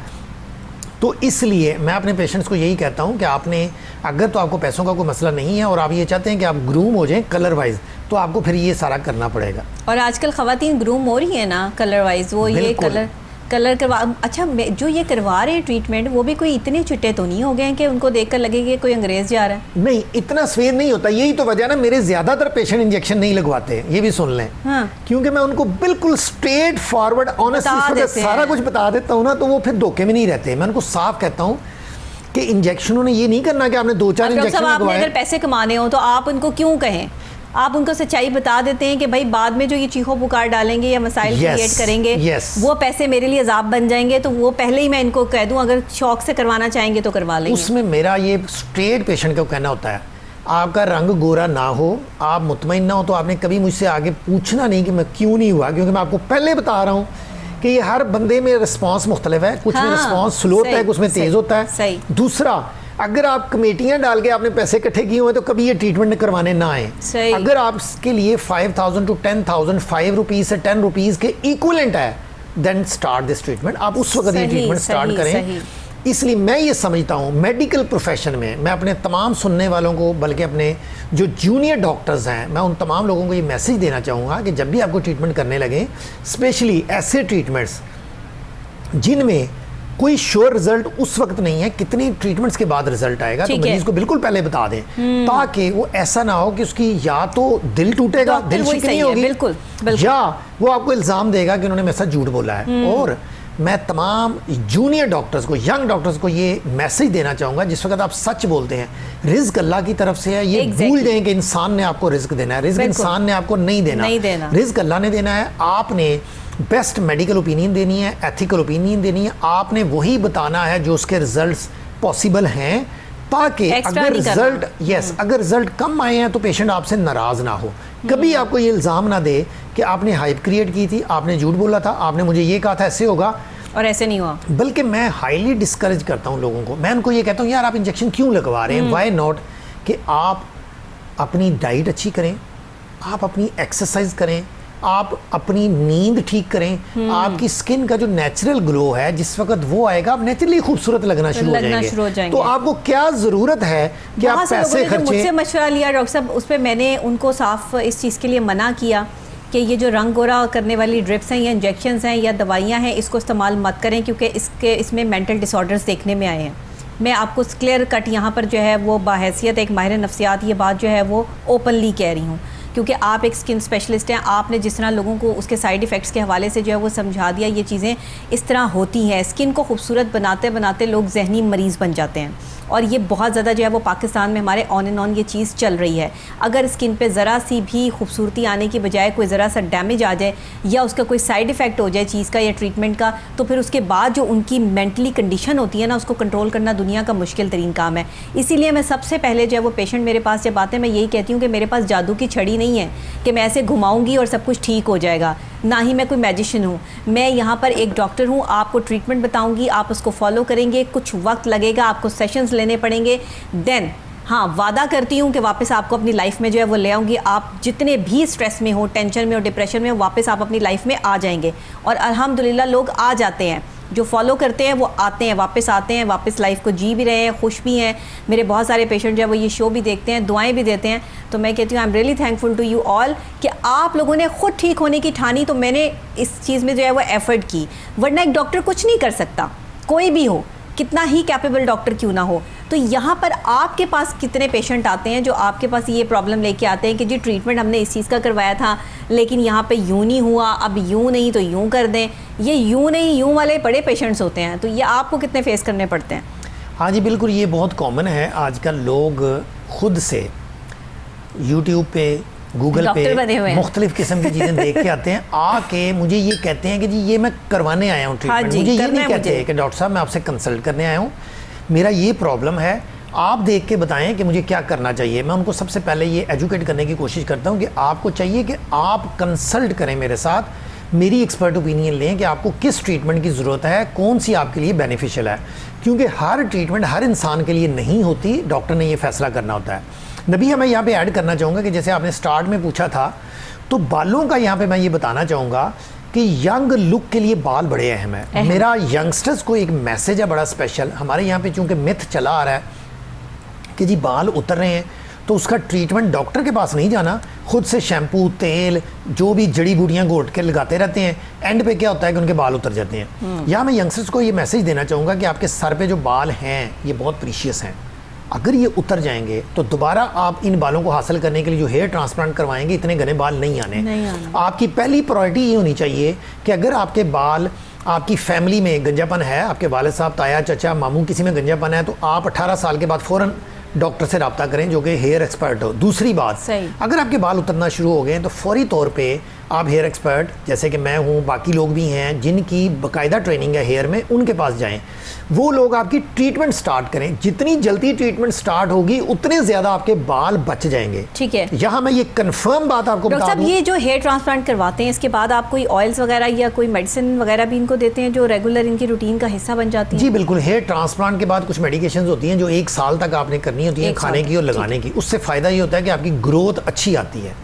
तो इसलिए मैं अपने पेशेंट्स को यही कहता हूँ कि आपने, अगर तो आपको पैसों का कोई मसला नहीं है और आप ये चाहते हैं कि आप ग्रूम हो जाएं कलर वाइज, तो आपको फिर ये सारा करना पड़ेगा। और आजकल ख़वातीन ग्रूम हो रही है ना कलर वाइज, वो ये कलर करवा। अच्छा, जो ये करवा रहे हैं ट्रीटमेंट, वो भी कोई इतने चिट्टे तो नहीं हो गए हैं कि उनको देखकर लगे कि कोई अंग्रेज जा रहा है? नहीं, इतना सफेद नहीं होता। यही तो वजह ना, मेरे ज्यादातर पेशेंट इंजेक्शन नहीं लगवाते, ये भी सुन लें। हाँ। क्योंकि मैं उनको बिल्कुल स्ट्रेट फॉरवर्ड ऑनेस्टली सारा कुछ बता देता हूँ ना, तो वो फिर धोखे में नहीं रहते। मैं उनको साफ कहता हूँ कि इंजेक्शनों ने ये नहीं करना कि आपने 2-4 इंजेक्शन लगवाए। अगर पैसे कमाने हो तो आप उनको क्यों कहें, आप उनको सच्चाई बता देते हैं कि भाई बाद में जो ये चीखो पुकार डालेंगे या मसाइल क्रिएट करेंगे, वो पैसे मेरे लिए अजाब बन जाएंगे, तो वो पहले ही मैं इनको कह दूं अगर शौक से करवाना चाहेंगे तो करवा लेंगे। उसमें मेरा ये स्ट्रेट पेशेंट को कहना होता है, आपका रंग गोरा ना हो, आप मुतमईन ना हो, तो आपने कभी मुझसे आगे पूछना नहीं कि मैं क्यों नहीं हुआ, क्योंकि मैं आपको पहले बता रहा हूँ कि ये हर बंदे में रिस्पॉन्स मुख्तलिफ है। कुछ में रिस्पॉन्स स्लो होता है, कुछ में तेज होता है। दूसरा, अगर आप कमेटियां डाल के आपने पैसे इकट्ठे किए हुए तो कभी ये ट्रीटमेंट करवाने ना आए। अगर आपके लिए 5,000 to 10,000 5 रुपीज़ से 10 रुपीज़ के इक्वलेंट है, देन स्टार्ट दिस ट्रीटमेंट। आप उस वक्त ये ट्रीटमेंट स्टार्ट करें। इसलिए मैं ये समझता हूँ मेडिकल प्रोफेशन में, मैं अपने तमाम सुनने वालों को, बल्कि अपने जो जूनियर डॉक्टर्स हैं, मैं उन तमाम लोगों को ये मैसेज देना चाहूँगा कि जब भी आपको ट्रीटमेंट करने लगे, स्पेशली ऐसे ट्रीटमेंट्स जिनमें कोई श्योर रिजल्ट उस वक्त नहीं है, कितनी ट्रीटमेंट्स के बाद रिजल्ट आएगा, तो मरीज को बिल्कुल पहले बता दें, ताकि वो ऐसा ना हो कि उसकी या तो दिल टूटेगा, दिल शिकनी होगी, बिल्कुल, या वो आपको इल्ज़ाम देगा कि उन्होंने मेरे साथ झूठ बोला है। और मैं तमाम जूनियर डॉक्टर्स को, यंग डॉक्टर्स को ये मैसेज देना चाहूँगा, जिस वक्त आप सच बोलते हैं, रिस्क अल्लाह की तरफ से है, ये भूल जाएं कि इंसान ने आपको रिस्क देना है, रिस्क इंसान ने आपको नहीं देना, रिस्क अल्लाह ने देना है। आपने बेस्ट मेडिकल ओपिनियन देनी है, एथिकल ओपिनियन देनी है, आपने वही बताना है जो उसके रिजल्ट्स पॉसिबल हैं, ताकि अगर रिजल्ट अगर रिजल्ट कम आए हैं तो पेशेंट आपसे नाराज ना हो। कभी आपको ये इल्ज़ाम ना दे कि आपने हाइप क्रिएट की थी, आपने झूठ बोला था, आपने मुझे ये कहा था ऐसे होगा और ऐसे नहीं हुआ। बल्कि मैं हाईली डिस्करेज करता हूँ लोगों को। मैं उनको ये कहता हूँ, यार आप इंजेक्शन क्यों लगवा रहे हैं, वाई नॉट कि आप अपनी डाइट अच्छी करें, आप अपनी एक्सरसाइज करें, आप अपनी नींद ठीक करें, आपकी स्किन का जो नेचुरल ग्लो है जिस वक्त वो आएगा, आप नेचुरली खूबसूरत लगना शुरू हो जाएंगे। तो आपको क्या जरूरत है कि आप पैसे खर्चे। मुझसे मशवरा लिया डॉक्टर साहब, उस पर मैंने उनको साफ इस चीज़ के लिए मना किया कि ये जो रंग गोरा करने वाली ड्रिप्स हैं या इंजेक्शंस हैं या दवाइयाँ हैं, इसको इस्तेमाल मत करें, क्योंकि इसमें मेंटल डिसऑर्डर्स देखने में आए हैं। मैं आपको क्लियर कट यहाँ पर जो है वो बाहैसियत एक माहिर नफ्सियात ये बात जो है वो ओपनली कह रही हूँ क्योंकि आप एक स्किन स्पेशलिस्ट हैं, आपने जिस तरह लोगों को उसके साइड इफ़ेक्ट्स के हवाले से जो है वो समझा दिया, ये चीज़ें इस तरह होती हैं। स्किन को खूबसूरत बनाते बनाते लोग जहनी मरीज़ बन जाते हैं, और ये बहुत ज़्यादा जो है वो पाकिस्तान में हमारे ऑन एंड ऑन ये चीज़ चल रही है। अगर स्किन पे ज़रा सी भी खूबसूरती आने की बजाय कोई ज़रा सा डैमेज आ जाए या उसका कोई साइड इफ़ेक्ट हो जाए चीज़ का या ट्रीटमेंट का, तो फिर उसके बाद जो उनकी मेंटली कंडीशन होती है ना, उसको कंट्रोल करना दुनिया का मुश्किल तरीन काम है। इसीलिए मैं सबसे पहले जो है वो पेशेंट मेरे पास जब आते हैं, मैं यही कहती हूँ कि मेरे पास जादू की छड़ी नहीं है कि मैं ऐसे घुमाऊँगी और सब कुछ ठीक हो जाएगा, ना ही मैं कोई मैजिशियन हूँ। मैं यहाँ पर एक डॉक्टर हूँ, आपको ट्रीटमेंट बताऊँगी, आप उसको फॉलो करेंगे, कुछ वक्त लगेगा, आपको सेशंस लेने पड़ेंगे, देन हाँ वादा करती हूँ कि वापस आपको अपनी लाइफ में जो है वो ले आऊँगी। आप जितने भी स्ट्रेस में हो, टेंशन में हो, डिप्रेशन में हो, वापस आप अपनी लाइफ में आ जाएंगे। और अल्हम्दुलिल्लाह लोग आ जाते हैं, जो फॉलो करते हैं वो आते हैं, वापस आते हैं, वापस लाइफ को जी भी रहे हैं, खुश भी हैं। मेरे बहुत सारे पेशेंट जो है वो ये शो भी देखते हैं, दुआएं भी देते हैं। तो मैं कहती हूँ I am really thankful to you all कि आप लोगों ने खुद ठीक होने की ठानी, तो मैंने इस चीज़ में जो है वो एफर्ट की। वरना एक डॉक्टर कुछ नहीं कर सकता, कोई भी हो, कितना ही कैपेबल डॉक्टर क्यों ना हो। तो यहाँ पर आपके पास कितने पेशेंट आते हैं जो आपके पास ये प्रॉब्लम लेके आते हैं कि जी ट्रीटमेंट हमने इस चीज़ का करवाया था, लेकिन यहाँ पे यूँ नहीं हुआ, अब यूँ नहीं तो यूँ कर दें। ये यूँ नहीं यूँ वाले बड़े पेशेंट्स होते हैं, तो ये आपको कितने फेस करने पड़ते हैं? हाँ जी बिल्कुल, ये बहुत कॉमन है। आजकल लोग खुद से यूट्यूब पे, गूगल पे मुख्तलिफ किस्म की चीज़ें देख के आते हैं, आके मुझे ये कहते हैं कि जी ये मैं करवाने आया हूँ ट्रीटमेंट। हाँ, मुझे ये नहीं कहते हैं कि डॉक्टर साहब मैं आपसे कंसल्ट करने आया हूँ, मेरा ये प्रॉब्लम है, आप देख के बताएं कि मुझे क्या करना चाहिए। मैं उनको सबसे पहले ये एजुकेट करने की कोशिश करता हूँ कि आपको चाहिए कि आप कंसल्ट करें मेरे साथ, मेरी एक्सपर्ट ओपिनियन लें कि आपको किस ट्रीटमेंट की ज़रूरत है, कौन सी आपके लिए बेनिफिशियल है। क्योंकि हर ट्रीटमेंट हर इंसान के लिए नहीं होती, डॉक्टर ने ये फैसला करना होता है। नबी मैं यहाँ पे ऐड करना चाहूँगा कि जैसे आपने स्टार्ट में पूछा था, तो बालों का यहाँ पे मैं ये बताना चाहूँगा कि यंग लुक के लिए बाल बड़े अहम है। मेरा यंगस्टर्स को एक मैसेज है बड़ा स्पेशल। हमारे यहाँ पे चूँकि मिथ चला आ रहा है कि जी बाल उतर रहे हैं तो उसका ट्रीटमेंट डॉक्टर के पास नहीं जाना, खुद से शैम्पू, तेल, जो भी जड़ी बूटियाँ घोट के लगाते रहते हैं, एंड पे क्या होता है कि उनके बाल उतर जाते हैं। यहाँ मैं यंगस्टर्स को ये मैसेज देना चाहूँगा कि आपके सर पे जो बाल हैं ये बहुत प्रीशियस हैं, अगर ये उतर जाएंगे तो दोबारा आप इन बालों को हासिल करने के लिए जो हेयर ट्रांसप्लांट करवाएंगे इतने घने बाल नहीं आने। आपकी पहली प्रायोरिटी ये होनी चाहिए कि अगर आपके बाल, आपकी फैमिली में गंजापन है, आपके वालिद साहब, ताया, चाचा, मामू किसी में गंजापन है, तो आप 18 साल के बाद फ़ौरन डॉक्टर से रब्ता करें जो कि हेयर एक्सपर्ट हो। दूसरी बात, अगर आपके बाल उतरना शुरू हो गए तो फौरी तौर पे आप हेयर एक्सपर्ट जैसे कि मैं हूँ, बाकी लोग भी हैं जिनकी बाकायदा ट्रेनिंग है हेयर में, उनके पास जाएं। वो लोग आपकी ट्रीटमेंट स्टार्ट करें। जितनी जल्दी ट्रीटमेंट स्टार्ट होगी उतने ज़्यादा आपके बाल बच जाएंगे। ठीक है, यहाँ मैं ये कंफर्म बात आपको बता दूं। डॉक्टर साहब ये जो हेयर ट्रांसप्लांट करवाते हैं इसके बाद आप कोई ऑयल्स वगैरह या कोई मेडिसिन वगैरह भी इनको देते हैं जो रेगुलर इनकी रूटीन का हिस्सा बन जाती है? जी बिल्कुल, हेयर ट्रांसप्लांट के बाद कुछ मेडिकेशन होती हैं जो 1 साल तक आपने करनी होती है, खाने की और लगाने की। उससे फ़ायदा ये होता है कि आपकी ग्रोथ अच्छी आती है।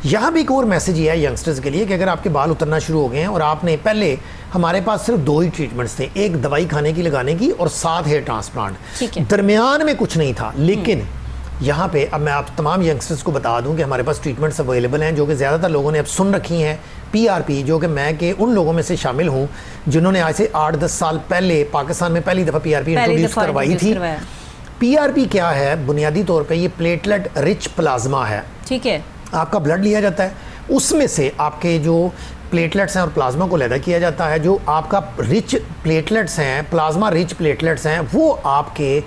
यहाँ भी एक और मैसेज ये है यंगस्टर्स के लिए कि अगर आपके बाल उतरना शुरू हो गए हैं और आपने, पहले हमारे पास सिर्फ 2 ही ट्रीटमेंट्स थे, एक दवाई खाने की लगाने की और 7 हेयर ट्रांसप्लांट, दरमियान में कुछ नहीं था। लेकिन यहाँ पे अब मैं आप तमाम यंगस्टर्स को बता दूं कि हमारे पास ट्रीटमेंट्स अवेलेबल हैं जो कि ज़्यादातर लोगों ने अब सुन रखी हैं। PRP, जो कि मैं के उन लोगों में से शामिल हूँ जिन्होंने आज से 8-10 साल पहले पाकिस्तान में पहली दफ़ा PRP इंट्रोड्यूस करवाई थी। PRP क्या है? बुनियादी तौर पर ये प्लेटलेट रिच प्लाज्मा है। ठीक है, आपका ब्लड लिया जाता है, उसमें से आपके जो प्लेटलेट्स हैं और प्लाज्मा को लैदा किया जाता है। जो आपका रिच प्लेटलेट्स हैं, प्लाज्मा रिच प्लेटलेट्स हैं, वो आपके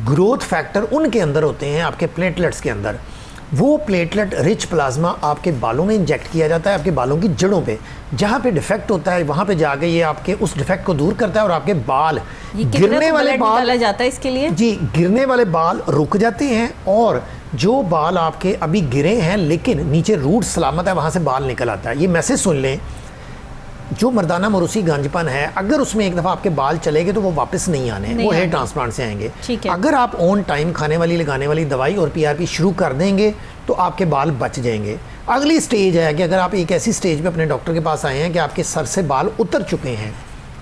ग्रोथ फैक्टर उनके अंदर होते हैं, आपके प्लेटलेट्स के अंदर। वो प्लेटलेट रिच प्लाज्मा आपके बालों में इंजेक्ट किया जाता है, आपके बालों की जड़ों पे। जहाँ पे डिफेक्ट होता है वहाँ पे जाके ये आपके उस डिफेक्ट को दूर करता है और आपके बाल, गिरने वाले बाल जाता है इसके लिए जी, गिरने वाले बाल रुक जाते हैं। और जो बाल आपके अभी गिरे हैं लेकिन नीचे रूट सलामत है, वहाँ से बाल निकल आता है। ये मैसेज सुन लें, जो मर्दाना मरूसी गंजपन है, अगर उसमें एक दफ़ा आपके बाल चले गए तो वो वापस नहीं आने, वो हेयर ट्रांसप्लांट से आएंगे। अगर आप ऑन टाइम खाने वाली, लगाने वाली दवाई और PRP शुरू कर देंगे तो आपके बाल बच जाएंगे। अगली स्टेज है कि अगर आप एक ऐसी स्टेज पे अपने डॉक्टर के पास आए हैं कि आपके सर से बाल उतर चुके हैं,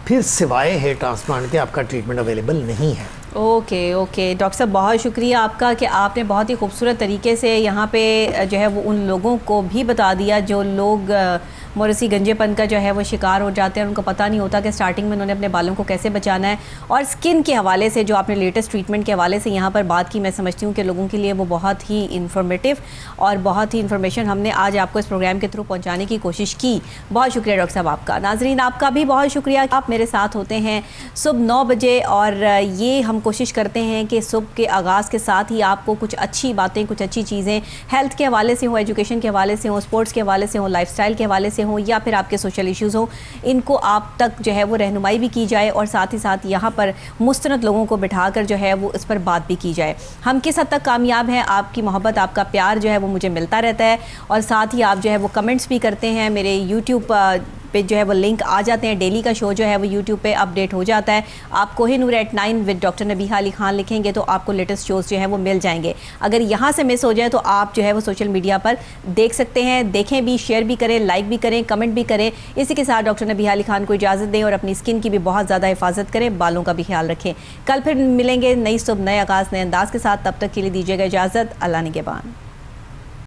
फिर सिवाय हेयर ट्रांसप्लांट के आपका ट्रीटमेंट अवेलेबल नहीं है। ओके डॉक्टर साहब, बहुत शुक्रिया आपका कि आपने बहुत ही खूबसूरत तरीके से यहाँ पे जो है वो उन लोगों को भी बता दिया जो लोग मोरसी गंजेपन का जो है वो शिकार हो जाते हैं, उनको पता नहीं होता कि स्टार्टिंग में उन्होंने अपने बालों को कैसे बचाना है। और स्किन के हवाले से जो आपने लेटेस्ट ट्रीटमेंट के हवाले से यहाँ पर बात की, मैं समझती हूँ कि लोगों के लिए वो बहुत ही इन्फॉर्मेटिव और बहुत ही इन्फॉर्मेशन हमने आज आपको इस प्रोग्राम के थ्रू पहुँचाने की कोशिश की। बहुत शुक्रिया डॉक्टर साहब आपका। नाजरीन आपका भी बहुत शुक्रिया, आप मेरे साथ होते हैं सुबह 9 बजे, और ये हम कोशिश करते हैं कि सुबह के आगाज़ के साथ ही आपको कुछ अच्छी बातें, कुछ अच्छी चीज़ें हेल्थ के हवाले से हो, एजुकेशन के हवाले से हो, स्पोर्ट्स के हवाले से हो, लाइफस्टाइल के हवाले से हो, या फिर आपके सोशल इश्यूज़ हो, इनको आप तक जो है वो रहनुमाई भी की जाए, और साथ ही साथ यहाँ पर मुस्तनद लोगों को बिठाकर जो है वो इस पर बात भी की जाए। हम किस हद तक कामयाब हैं, आपकी मोहब्बत, आपका प्यार जो है वो मुझे मिलता रहता है, और साथ ही आप जो है वो कमेंट्स भी करते हैं। मेरे यूट्यूब पे जो है वो लिंक आ जाते हैं, डेली का शो जो है वो यूट्यूब पे अपडेट हो जाता है। आप कोहिनूर @9 विद डॉक्टर नबीहा अली खान लिखेंगे तो आपको लेटेस्ट शोज़ जो है वो मिल जाएंगे। अगर यहाँ से मिस हो जाए तो आप जो है वो सोशल मीडिया पर देख सकते हैं। देखें भी, शेयर भी करें, लाइक भी करें, कमेंट भी करें। इसी के साथ डॉक्टर नबीहा अली खान को इजाज़त दें, और अपनी स्किन की भी बहुत ज़्यादा हिफाजत करें, बालों का भी ख्याल रखें। कल फिर मिलेंगे नई सुबह, नए आगाज़, नए अंदाज के साथ। तब तक के लिए दीजिएगा इजाज़त। अल्लाह निगहबान।